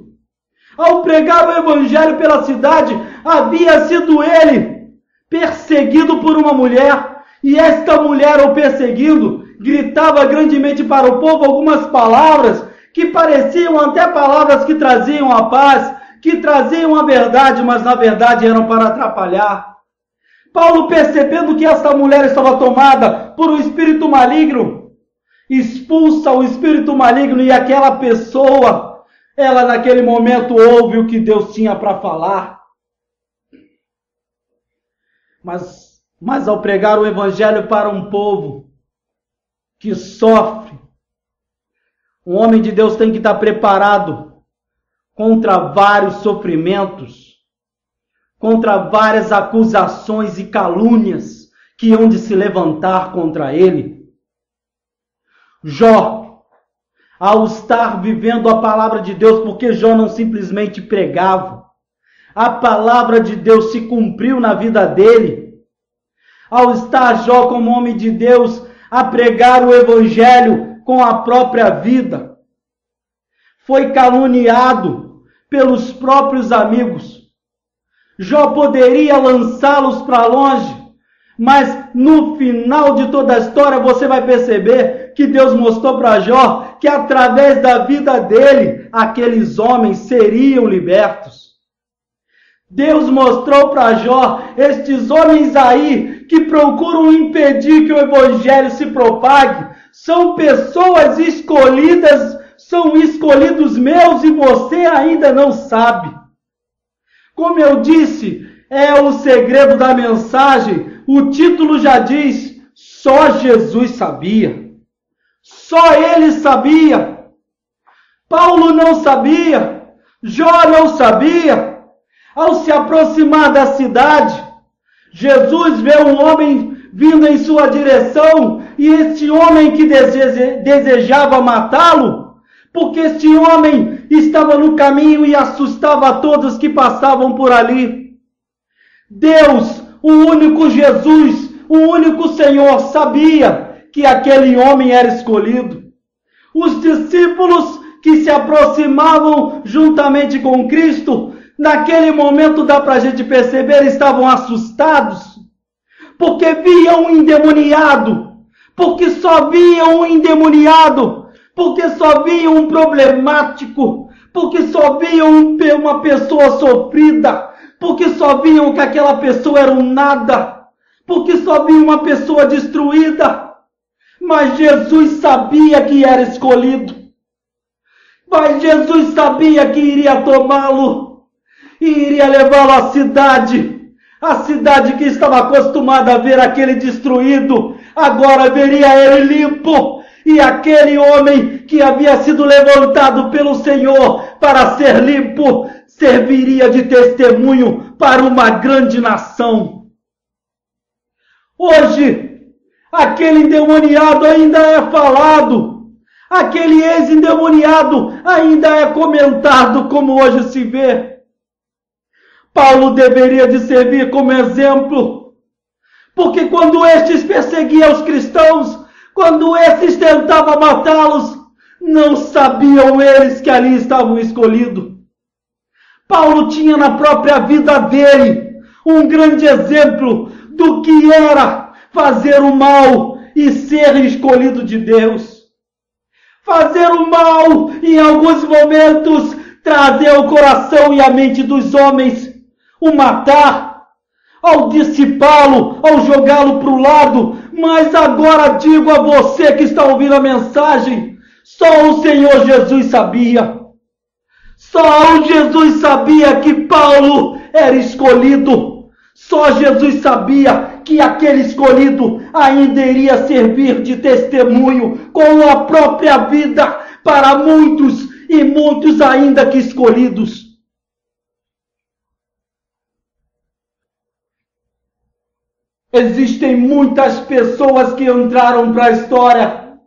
Speaker 1: Ao pregar o evangelho pela cidade, havia sido ele perseguido por uma mulher, e esta mulher, ao perseguindo, gritava grandemente para o povo algumas palavras que pareciam até palavras que traziam a paz, que traziam a verdade, mas na verdade eram para atrapalhar. Paulo, percebendo que esta mulher estava tomada por um espírito maligno, expulsa o espírito maligno, e aquela pessoa, ela naquele momento ouve o que Deus tinha para falar. Mas ao pregar o evangelho para um povo que sofre, um homem de Deus tem que estar preparado contra vários sofrimentos, contra várias acusações e calúnias que hão de se levantar contra ele. Jó, ao estar vivendo a palavra de Deus, porque Jó não simplesmente pregava, a palavra de Deus se cumpriu na vida dele. Ao estar Jó como homem de Deus a pregar o evangelho com a própria vida, foi caluniado pelos próprios amigos. Jó poderia lançá-los para longe, mas no final de toda a história você vai perceber que Deus mostrou para Jó que através da vida dele, aqueles homens seriam libertos. Deus mostrou para Jó, estes homens aí que procuram impedir que o evangelho se propague, são pessoas escolhidas, são escolhidos meus e você ainda não sabe. Como eu disse, é o segredo da mensagem, o título já diz, só Jesus sabia. Só ele sabia. Paulo não sabia. Jó não sabia. Ao se aproximar da cidade, Jesus vê um homem vindo em sua direção, e esse homem que desejava matá-lo, porque este homem estava no caminho e assustava a todos que passavam por ali. Deus, o único Jesus, o único Senhor, sabia que aquele homem era escolhido. Os discípulos que se aproximavam juntamente com Cristo, naquele momento dá para a gente perceber, estavam assustados, porque viam um endemoniado, porque só viam um endemoniado, porque só viam um problemático, porque só viam uma pessoa sofrida, porque só viam que aquela pessoa era um nada, porque só viam uma pessoa destruída. Mas Jesus sabia que era escolhido. Mas Jesus sabia que iria tomá-lo e iria levá-lo à cidade. A cidade que estava acostumada a ver aquele destruído, agora veria ele limpo. E aquele homem que havia sido levantado pelo Senhor para ser limpo, serviria de testemunho para uma grande nação. Hoje, aquele endemoniado ainda é falado. Aquele ex-endemoniado ainda é comentado, como hoje se vê. Paulo deveria de servir como exemplo, porque quando estes perseguiam os cristãos, quando esses tentavam matá-los, não sabiam eles que ali estavam escolhidos. Paulo tinha na própria vida dele um grande exemplo do que era fazer o mal e ser escolhido de Deus. Fazer o mal, em alguns momentos, trazer o coração e a mente dos homens, o matar, ao dissipá-lo, ao jogá-lo para o lado. Mas agora digo a você que está ouvindo a mensagem, só o Senhor Jesus sabia. Só o Jesus sabia que Paulo era escolhido. Só Jesus sabia que aquele escolhido ainda iria servir de testemunho com a própria vida para muitos e muitos ainda que escolhidos. Existem muitas pessoas que entraram para a história.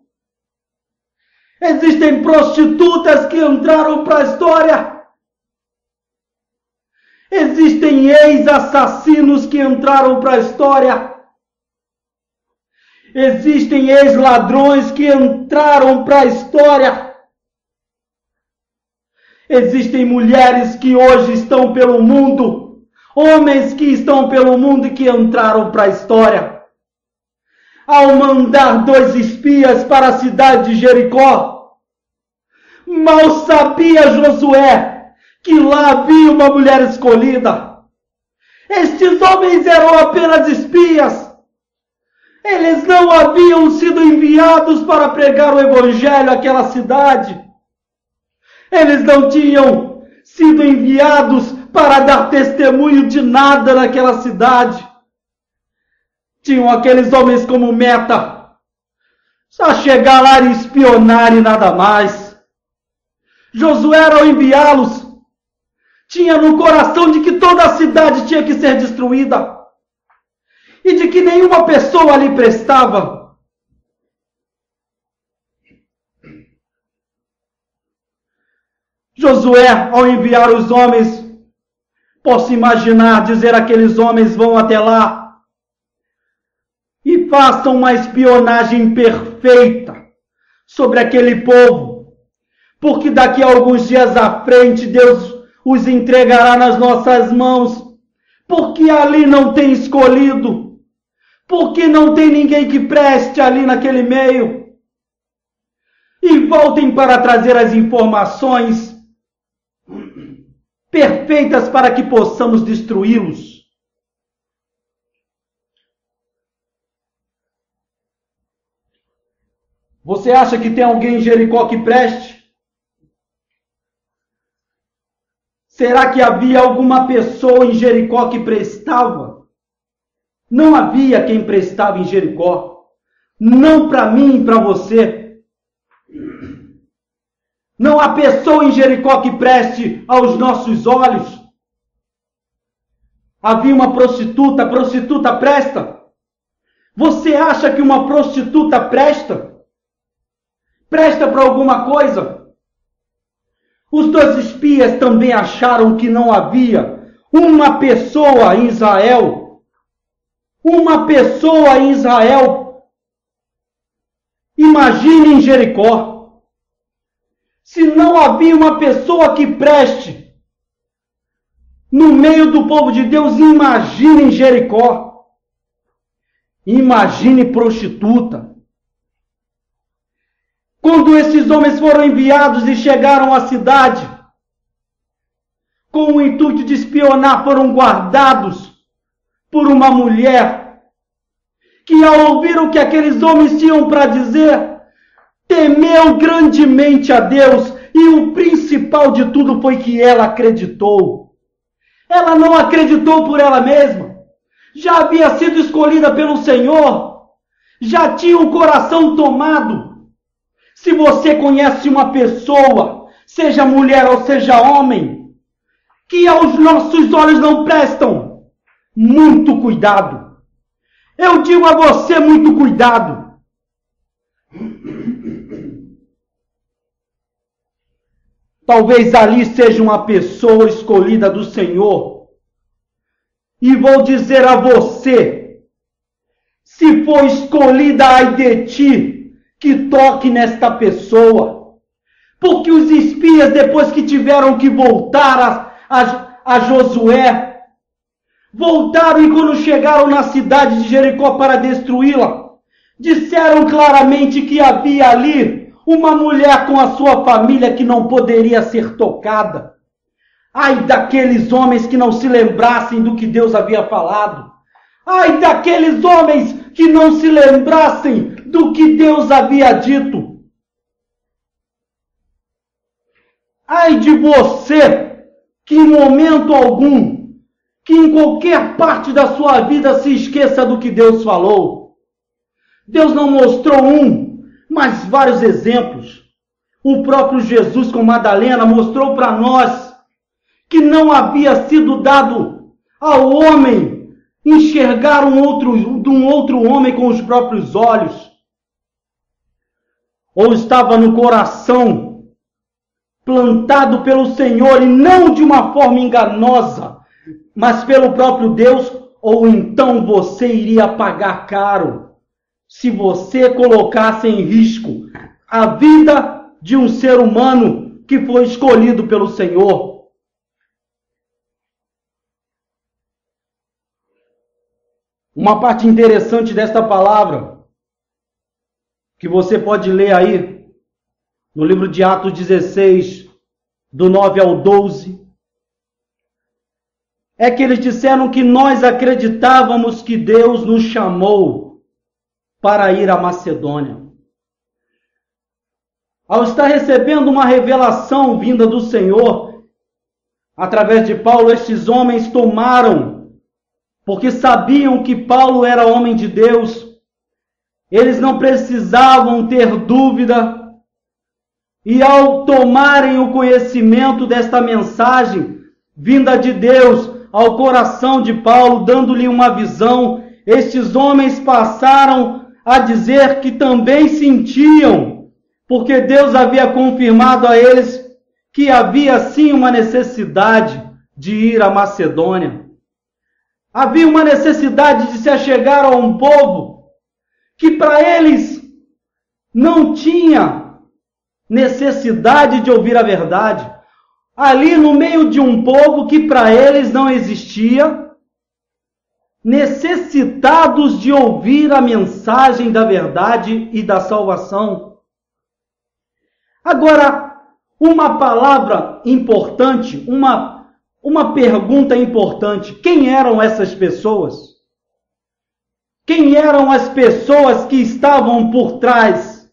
Speaker 1: Existem prostitutas que entraram para a história. Existem ex-assassinos que entraram para a história. Existem ex-ladrões que entraram para a história. Existem mulheres que hoje estão pelo mundo. Homens que estão pelo mundo e que entraram para a história. Ao mandar 2 espias para a cidade de Jericó, mal sabia Josué que lá havia uma mulher escolhida. Estes homens eram apenas espias. Eles não haviam sido enviados para pregar o evangelho àquela cidade. Eles não tinham sido enviados para dar testemunho de nada naquela cidade. Tinham aqueles homens como meta só chegar lá e espionar e nada mais. Josué, ao enviá-los, tinha no coração de que toda a cidade tinha que ser destruída e de que nenhuma pessoa ali prestava. Josué, ao enviar os homens, posso imaginar dizer aqueles homens vão até lá e façam uma espionagem perfeita sobre aquele povo, porque daqui a alguns dias à frente Deus os entregará nas nossas mãos, porque ali não tem escolhido, porque não tem ninguém que preste ali naquele meio. E voltem para trazer as informações perfeitas para que possamos destruí-los. Você acha que tem alguém em Jericó que preste? Será que havia alguma pessoa em Jericó que prestava? Não havia quem prestava em Jericó. Não para mim e para você. Não há pessoa em Jericó que preste aos nossos olhos. Havia uma prostituta, a prostituta presta? Você acha que uma prostituta presta? Presta para alguma coisa? Os dois espias também acharam que não havia uma pessoa em Israel. Uma pessoa em Israel. Imagine em Jericó. Se não havia uma pessoa que preste no meio do povo de Deus, imagine em Jericó. Imagine prostituta. Quando esses homens foram enviados e chegaram à cidade, com o intuito de espionar, foram guardados por uma mulher que, ao ouvir o que aqueles homens tinham para dizer, temeu grandemente a Deus, e o principal de tudo foi que ela acreditou. Ela não acreditou por ela mesma. Já havia sido escolhida pelo Senhor. Já tinha o coração tomado. Se você conhece uma pessoa, seja mulher ou seja homem, que aos nossos olhos não prestam, muito cuidado. Eu digo a você, muito cuidado. Talvez ali seja uma pessoa escolhida do Senhor. E vou dizer a você, se for escolhida ai de ti, que toque nesta pessoa. Porque os espias, depois que tiveram que voltar a Josué, voltaram e quando chegaram na cidade de Jericó para destruí-la, disseram claramente que havia ali uma mulher com a sua família que não poderia ser tocada. Ai daqueles homens que não se lembrassem do que Deus havia falado. Ai daqueles homens que não se lembrassem do que Deus havia dito. Ai de você que em momento algum, que em qualquer parte da sua vida se esqueça do que Deus falou. Deus não mostrou um, mas vários exemplos. O próprio Jesus com Madalena mostrou para nós que não havia sido dado ao homem enxergar um outro homem com os próprios olhos. Ou estava no coração plantado pelo Senhor e não de uma forma enganosa, mas pelo próprio Deus, ou então você iria pagar caro se você colocasse em risco a vida de um ser humano que foi escolhido pelo Senhor. Uma parte interessante desta palavra, que você pode ler aí, no livro de Atos 16, do 9 ao 12, é que eles disseram que nós acreditávamos que Deus nos chamou para ir à Macedônia. Ao estar recebendo uma revelação vinda do Senhor, através de Paulo, estes homens tomaram, porque sabiam que Paulo era homem de Deus, eles não precisavam ter dúvida, e ao tomarem o conhecimento desta mensagem vinda de Deus ao coração de Paulo, dando-lhe uma visão, estes homens passaram a dizer que também sentiam, porque Deus havia confirmado a eles que havia sim uma necessidade de ir à Macedônia. Havia uma necessidade de se achegar a um povo que para eles não tinha necessidade de ouvir a verdade. Ali no meio de um povo que para eles não existia, necessitados de ouvir a mensagem da verdade e da salvação. Agora, uma palavra importante, uma pergunta importante. Quem eram essas pessoas? Quem eram as pessoas que estavam por trás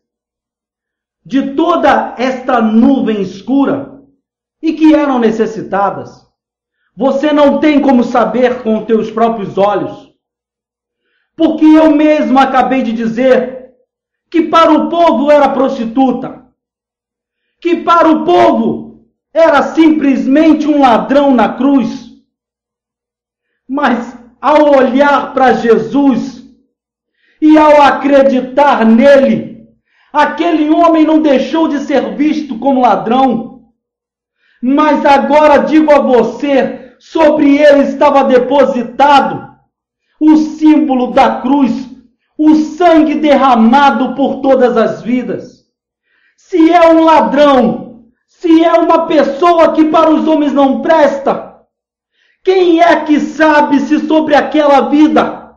Speaker 1: de toda esta nuvem escura e que eram necessitadas? Você não tem como saber com os teus próprios olhos. Porque eu mesmo acabei de dizer que para o povo era prostituta, que para o povo era simplesmente um ladrão na cruz. Mas ao olhar para Jesus e ao acreditar nele, aquele homem não deixou de ser visto como ladrão, Mas agora digo a você, sobre ele estava depositado o símbolo da cruz, o sangue derramado por todas as vidas. Se é um ladrão, se é uma pessoa que para os homens não presta, quem é que sabe se sobre aquela vida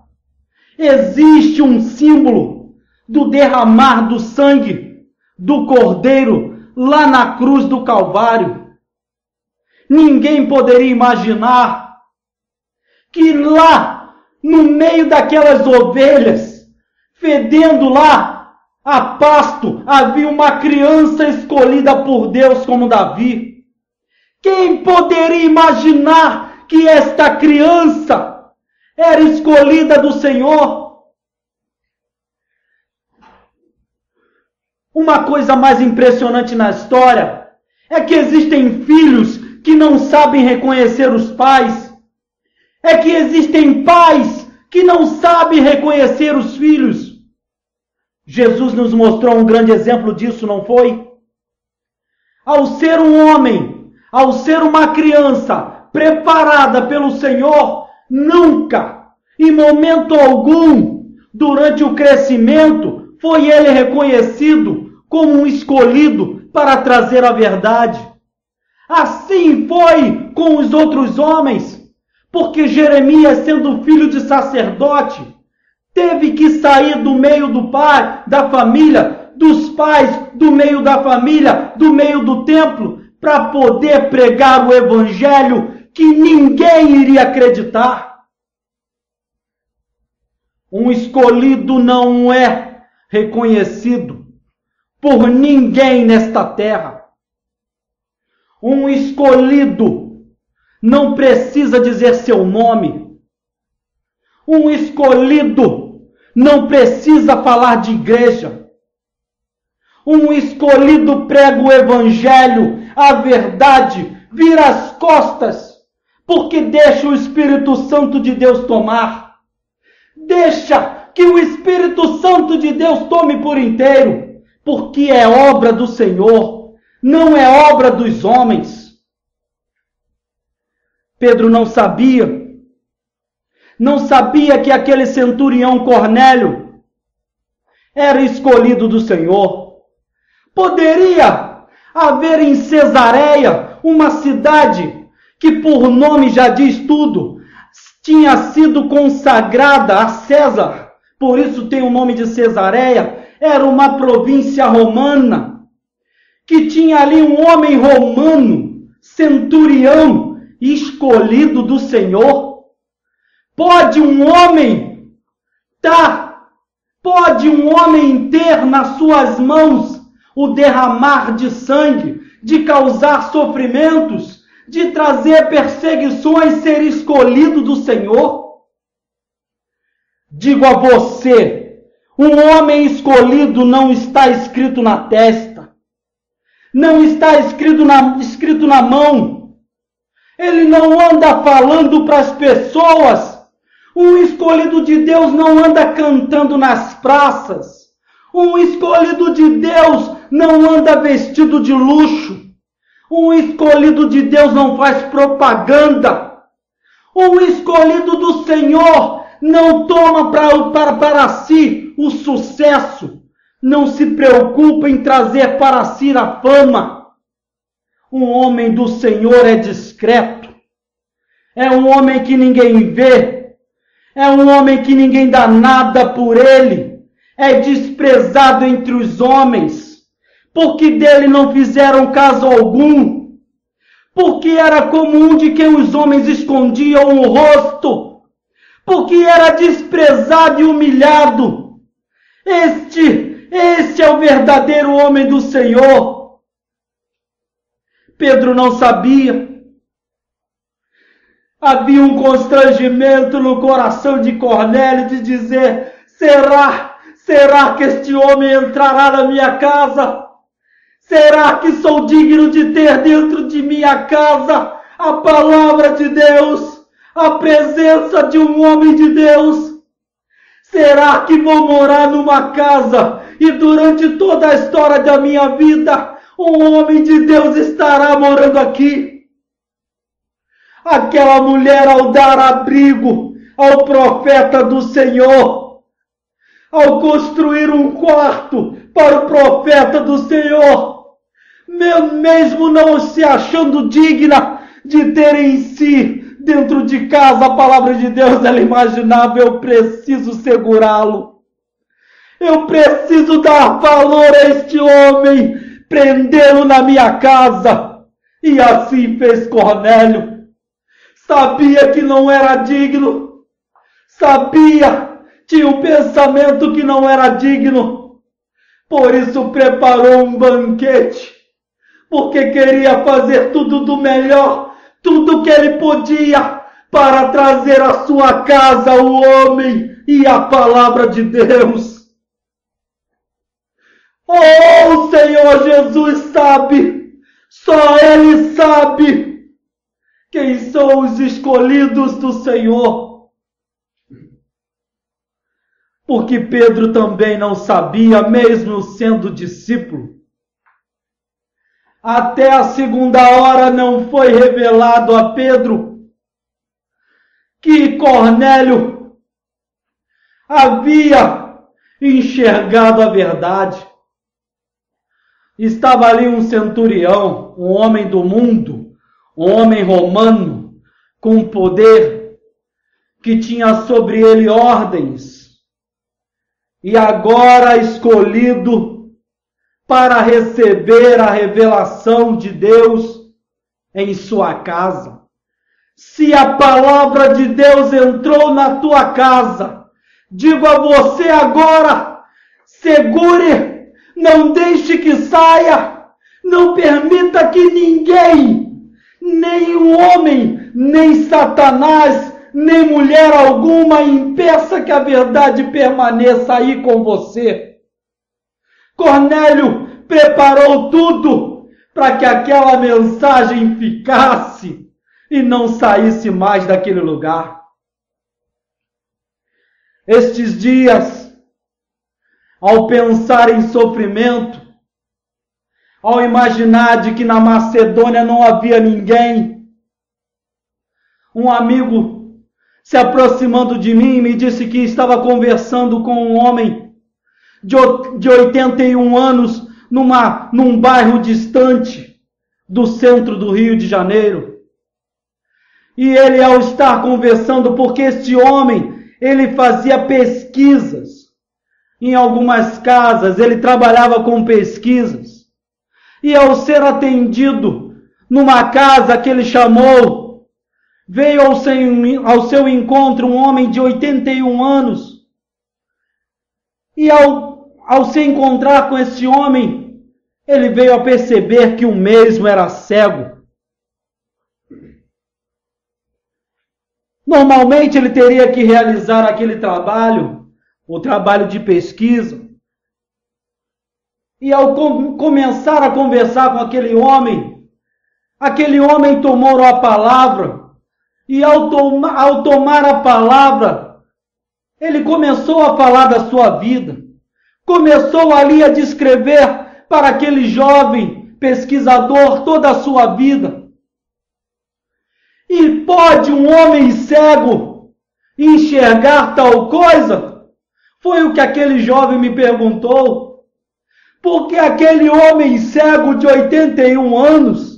Speaker 1: existe um símbolo do derramar do sangue do Cordeiro lá na cruz do Calvário? Ninguém poderia imaginar que lá, no meio daquelas ovelhas, fedendo lá a pasto, havia uma criança escolhida por Deus como Davi. Quem poderia imaginar que esta criança era escolhida do Senhor? Uma coisa mais impressionante na história é que existem filhos que não sabem reconhecer os pais. É que existem pais que não sabem reconhecer os filhos. Jesus nos mostrou um grande exemplo disso, não foi? Ao ser um homem, ao ser uma criança preparada pelo Senhor, nunca, em momento algum, durante o crescimento, foi ele reconhecido como um escolhido para trazer a verdade. Assim foi com os outros homens, porque Jeremias, sendo filho de sacerdote, teve que sair do meio do pai, da família, dos pais, do meio da família, do meio do templo, para poder pregar o evangelho que ninguém iria acreditar. Um escolhido não é reconhecido por ninguém nesta terra. Um escolhido não precisa dizer seu nome. Um escolhido não precisa falar de igreja. Um escolhido prega o evangelho, a verdade, vira as costas, porque deixa o Espírito Santo de Deus tomar. Deixa que o Espírito Santo de Deus tome por inteiro, porque é obra do Senhor. Não é obra dos homens. Pedro não sabia que aquele centurião Cornélio era escolhido do Senhor. Poderia haver em Cesareia, uma cidade que por nome já diz tudo, tinha sido consagrada a César, por isso tem o nome de Cesareia, era uma província romana, que tinha ali um homem romano, centurião, escolhido do Senhor. Pode um homem ter nas suas mãos o derramar de sangue, de causar sofrimentos, de trazer perseguições, ser escolhido do Senhor? Digo a você, um homem escolhido não está escrito na testa. Não está escrito na mão. Ele não anda falando para as pessoas. Um escolhido de Deus não anda cantando nas praças. Um escolhido de Deus não anda vestido de luxo. Um escolhido de Deus não faz propaganda. Um escolhido do Senhor não toma para si o sucesso. Não se preocupa em trazer para si a fama. Um homem do Senhor é discreto. É um homem que ninguém vê. É um homem que ninguém dá nada por ele. É desprezado entre os homens. Porque dele não fizeram caso algum. Porque era comum de quem os homens escondiam o rosto. Porque era desprezado e humilhado. Este é o verdadeiro homem do Senhor. Pedro não sabia. Havia um constrangimento no coração de Cornélio de dizer: será que este homem entrará na minha casa? Será que sou digno de ter dentro de minha casa a palavra de Deus, a presença de um homem de Deus? Será que vou morar numa casa e durante toda a história da minha vida Um homem de Deus estará morando aqui. Aquela mulher, ao dar abrigo ao profeta do Senhor, ao construir um quarto para o profeta do Senhor, mesmo não se achando digna de ter em si, dentro de casa, a palavra de Deus, ela imaginava: eu preciso segurá-lo. Eu preciso dar valor a este homem, prendê-lo na minha casa. E assim fez Cornélio. Sabia que não era digno. Sabia, tinha um pensamento que não era digno. Por isso preparou um banquete. Porque queria fazer tudo do melhor, tudo que ele podia, para trazer à sua casa o homem e a palavra de Deus. Oh, o Senhor Jesus sabe, só Ele sabe quem são os escolhidos do Senhor. Porque Pedro também não sabia, mesmo sendo discípulo. Até a segunda hora não foi revelado a Pedro que Cornélio havia enxergado a verdade. Estava ali um centurião, um homem do mundo, um homem romano, com poder, que tinha sobre ele ordens, e agora escolhido para receber a revelação de Deus em sua casa. Se a palavra de Deus entrou na tua casa, digo a você agora, segure, não deixe que saia, não permita que ninguém, nem um homem, nem Satanás, nem mulher alguma impeça que a verdade permaneça aí com você. Cornélio preparou tudo para que aquela mensagem ficasse e não saísse mais daquele lugar. Estes dias, ao pensar em sofrimento, ao imaginar de que na Macedônia não havia ninguém, um amigo se aproximando de mim me disse que estava conversando com um homem de 81 anos num bairro distante do centro do Rio de Janeiro. E ele, ao estar conversando, porque este homem, ele fazia pesquisas em algumas casas, ele trabalhava com pesquisas. E ao ser atendido numa casa que ele chamou, veio ao seu encontro um homem de 81 anos. E ao se encontrar com esse homem, ele veio a perceber que o mesmo era cego. Normalmente ele teria que realizar aquele trabalho, o trabalho de pesquisa. E ao começar a conversar com aquele homem tomou a palavra. E ao tomar a palavra, ele começou a falar da sua vida. Começou ali a descrever para aquele jovem pesquisador toda a sua vida. E pode um homem cego enxergar tal coisa? Foi o que aquele jovem me perguntou. Porque aquele homem cego de 81 anos,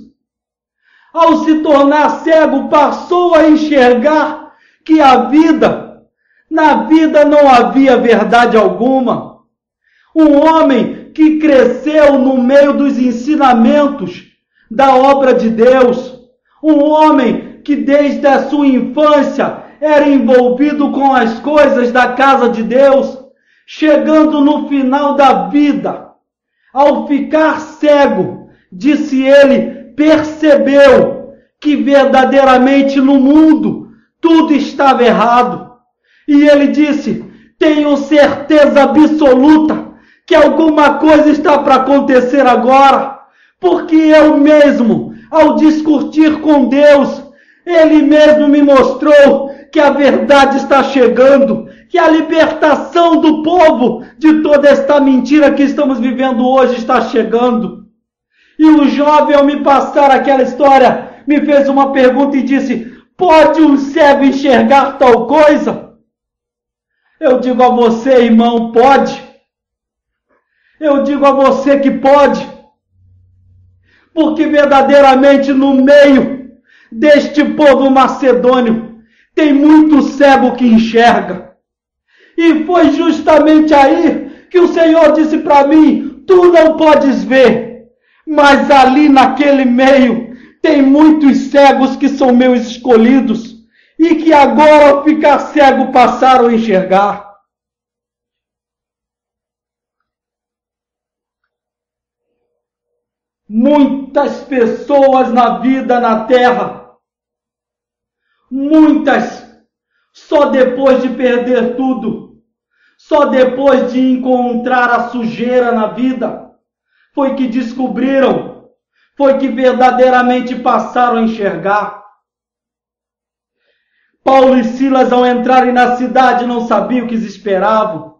Speaker 1: ao se tornar cego, passou a enxergar que na vida não havia verdade alguma. Um homem que cresceu no meio dos ensinamentos da obra de Deus. Um homem que desde a sua infância era envolvido com as coisas da casa de Deus. Chegando no final da vida, ao ficar cego, disse ele, percebeu que verdadeiramente no mundo tudo estava errado. E ele disse, tenho certeza absoluta que alguma coisa está para acontecer agora, porque eu mesmo, ao discutir com Deus, Ele mesmo me mostrou que a verdade está chegando, que a libertação do povo de toda esta mentira que estamos vivendo hoje está chegando. E o jovem, ao me passar aquela história, me fez uma pergunta e disse: pode um cego enxergar tal coisa? Eu digo a você, irmão, pode. Eu digo a você que pode. Porque verdadeiramente no meio deste povo macedônio tem muito cego que enxerga. E foi justamente aí que o Senhor disse para mim: tu não podes ver, mas ali naquele meio tem muitos cegos que são meus escolhidos e que agora, ao ficar cego, passaram a enxergar. Muitas pessoas na vida, na terra, muitas, só depois de perder tudo, só depois de encontrar a sujeira na vida, foi que descobriram, foi que verdadeiramente passaram a enxergar. Paulo e Silas, ao entrarem na cidade, não sabiam o que eles esperavam.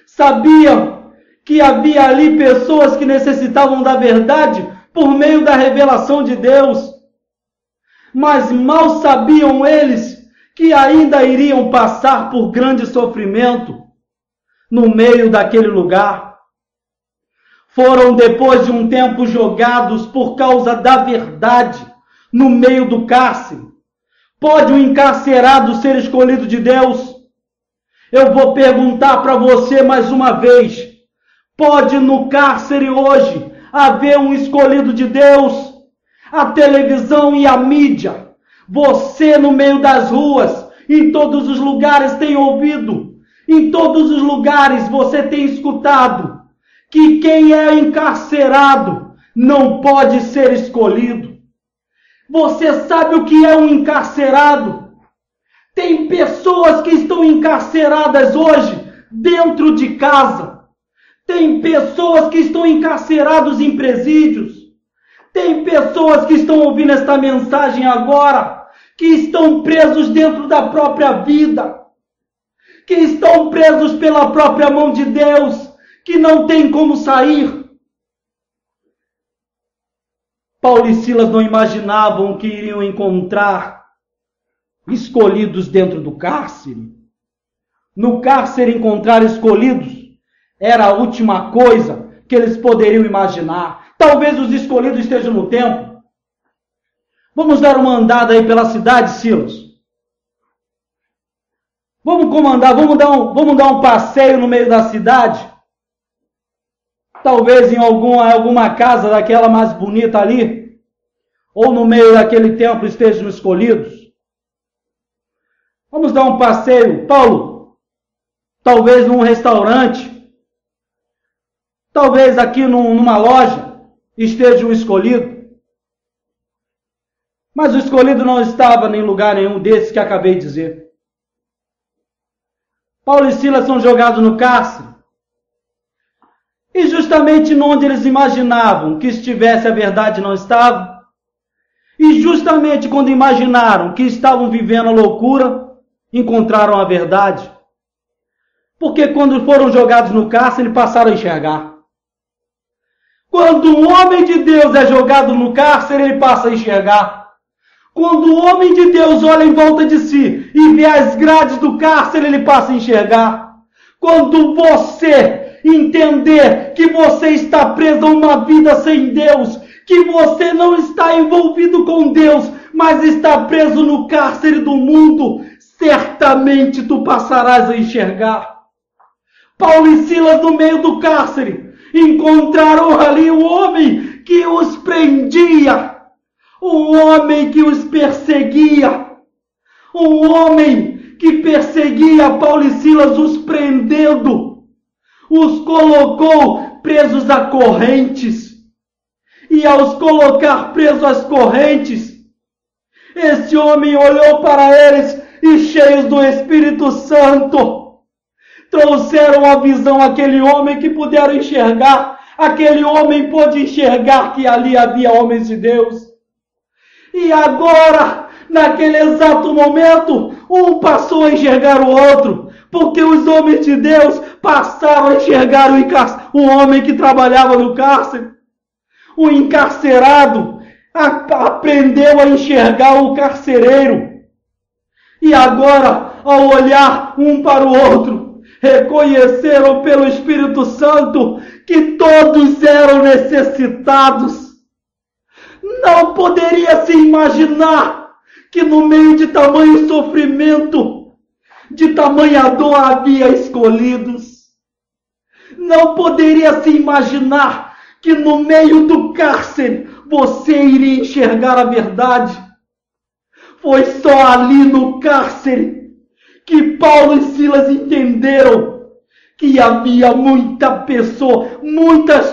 Speaker 1: Sabiam que havia ali pessoas que necessitavam da verdade por meio da revelação de Deus. Mas mal sabiam eles que ainda iriam passar por grande sofrimento no meio daquele lugar. Foram, depois de um tempo, jogados por causa da verdade no meio do cárcere. Pode um encarcerado ser escolhido de Deus? Eu vou perguntar para você mais uma vez. Pode no cárcere hoje haver um escolhido de Deus? A televisão e a mídia, você no meio das ruas, em todos os lugares tem ouvido, em todos os lugares você tem escutado que quem é encarcerado não pode ser escolhido. Você sabe o que é um encarcerado? Tem pessoas que estão encarceradas hoje dentro de casa. Tem pessoas que estão encarceradas em presídios. Tem pessoas que estão ouvindo esta mensagem agora, que estão presos dentro da própria vida, que estão presos pela própria mão de Deus, que não tem como sair. Paulo e Silas não imaginavam que iriam encontrar escolhidos dentro do cárcere. No cárcere, encontrar escolhidos era a última coisa que eles poderiam imaginar. Talvez os escolhidos estejam no templo. Vamos dar uma andada aí pela cidade, Silas. Vamos dar um passeio no meio da cidade. Talvez em alguma casa daquela mais bonita ali, ou no meio daquele templo estejam escolhidos. Vamos dar um passeio, Paulo. Talvez num restaurante. Talvez aqui numa loja esteja um escolhido. Mas o escolhido não estava em lugar nenhum desses que acabei de dizer. Paulo e Silas são jogados no cárcere. E justamente onde eles imaginavam que estivesse a verdade, não estava. E justamente quando imaginaram que estavam vivendo a loucura, encontraram a verdade. Porque quando foram jogados no cárcere, passaram a enxergar. Quando um homem de Deus é jogado no cárcere, ele passa a enxergar. Quando o homem de Deus olha em volta de si e vê as grades do cárcere, ele passa a enxergar. Quando você entender que você está preso a uma vida sem Deus, que você não está envolvido com Deus, mas está preso no cárcere do mundo, certamente tu passarás a enxergar. Paulo e Silas, no meio do cárcere, encontraram ali um homem que os prendia, um homem que os perseguia, um homem que perseguia Paulo e Silas, os prendendo, os colocou presos a correntes. E ao os colocar presos às correntes, esse homem olhou para eles e, cheios do Espírito Santo, trouxeram a visão àquele homem que puderam enxergar. Aquele homem pôde enxergar que ali havia homens de Deus. E agora, naquele exato momento, um passou a enxergar o outro, porque os homens de Deus passaram a enxergar o homem que trabalhava no cárcere. O encarcerado aprendeu a enxergar o carcereiro. E agora, ao olhar um para o outro, reconheceram pelo Espírito Santo que todos eram necessitados. Não poderia se imaginar que no meio de tamanho sofrimento, de tamanha dor havia escolhidos. Não poderia se imaginar que no meio do cárcere você iria enxergar a verdade. Foi só ali no cárcere que Paulo e Silas entenderam que havia muitas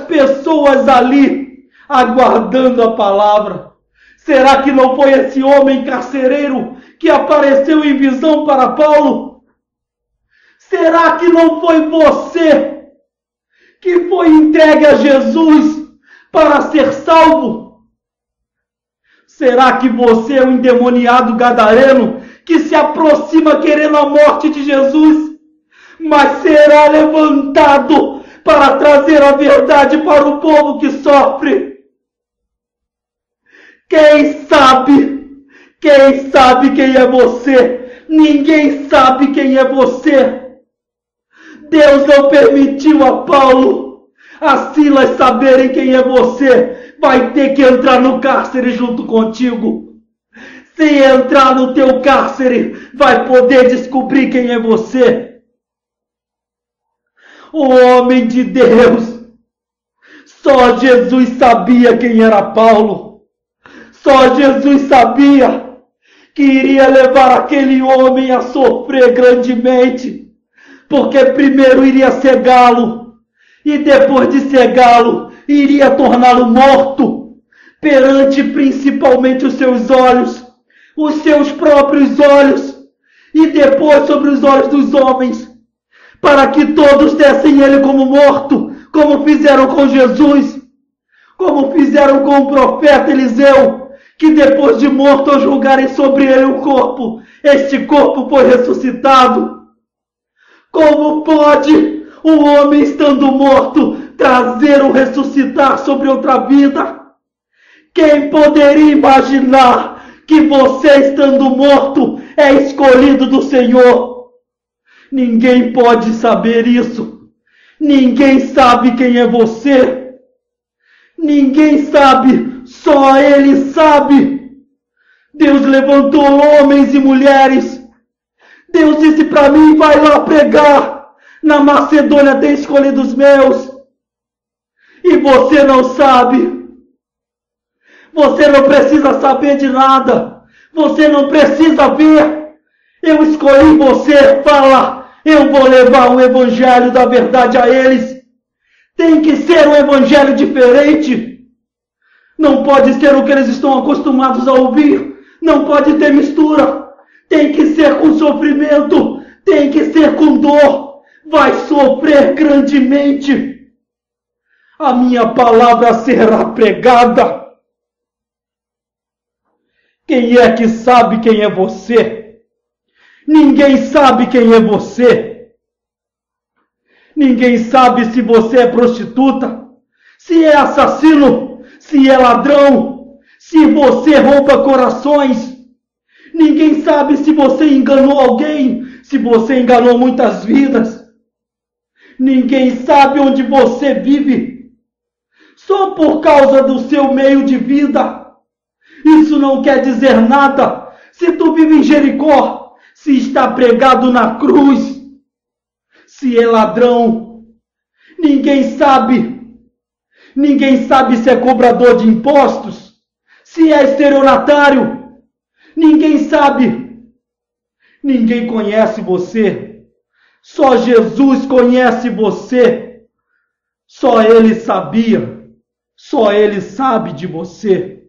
Speaker 1: pessoas ali aguardando a palavra. Será que não foi esse homem carcereiro que apareceu em visão para Paulo? Será que não foi você que foi entregue a Jesus para ser salvo? Será que você é o endemoniado gadareno que se aproxima querendo a morte de Jesus, mas será levantado para trazer a verdade para o povo que sofre? Quem sabe quem é você? Ninguém sabe quem é você. Deus não permitiu a Paulo, a Silas saberem quem é você. Vai ter que entrar no cárcere junto contigo. Se entrar no teu cárcere, vai poder descobrir quem é você. O homem de Deus, só Jesus sabia quem era Paulo. Só Jesus sabia que iria levar aquele homem a sofrer grandemente, porque primeiro iria cegá-lo, e depois de cegá-lo, iria torná-lo morto, perante principalmente os seus olhos, os seus próprios olhos, e depois sobre os olhos dos homens, para que todos dessem ele como morto, como fizeram com Jesus, como fizeram com o profeta Eliseu, que depois de morto, ao julgarem sobre ele o corpo, este corpo foi ressuscitado. Como pode um homem estando morto trazer o ressuscitar sobre outra vida? Quem poderia imaginar que você estando morto é escolhido do Senhor? Ninguém pode saber isso. Ninguém sabe quem é você. Ninguém sabe, só Ele sabe. Deus levantou homens e mulheres. Deus disse para mim, vai lá pregar. Na Macedônia tem escolhido os meus. E você não sabe. Você não precisa saber de nada. Você não precisa ver. Eu escolhi você. Fala, eu vou levar o evangelho da verdade a eles. Tem que ser um evangelho diferente. Não pode ser o que eles estão acostumados a ouvir. Não pode ter mistura. Tem que ser com sofrimento. Tem que ser com dor. Vai sofrer grandemente. A minha palavra será pregada. Quem é que sabe quem é você? Ninguém sabe quem é você. Ninguém sabe se você é prostituta, se é assassino, se é ladrão, se você rouba corações. Ninguém sabe se você enganou alguém, se você enganou muitas vidas. Ninguém sabe onde você vive, só por causa do seu meio de vida. Isso não quer dizer nada. Se tu vive em Jericó, se está pregado na cruz, se é ladrão, ninguém sabe. Ninguém sabe se é cobrador de impostos, se é estelionatário. Ninguém sabe. Ninguém conhece você. Só Jesus conhece você. Só Ele sabia. Só Ele sabe de você.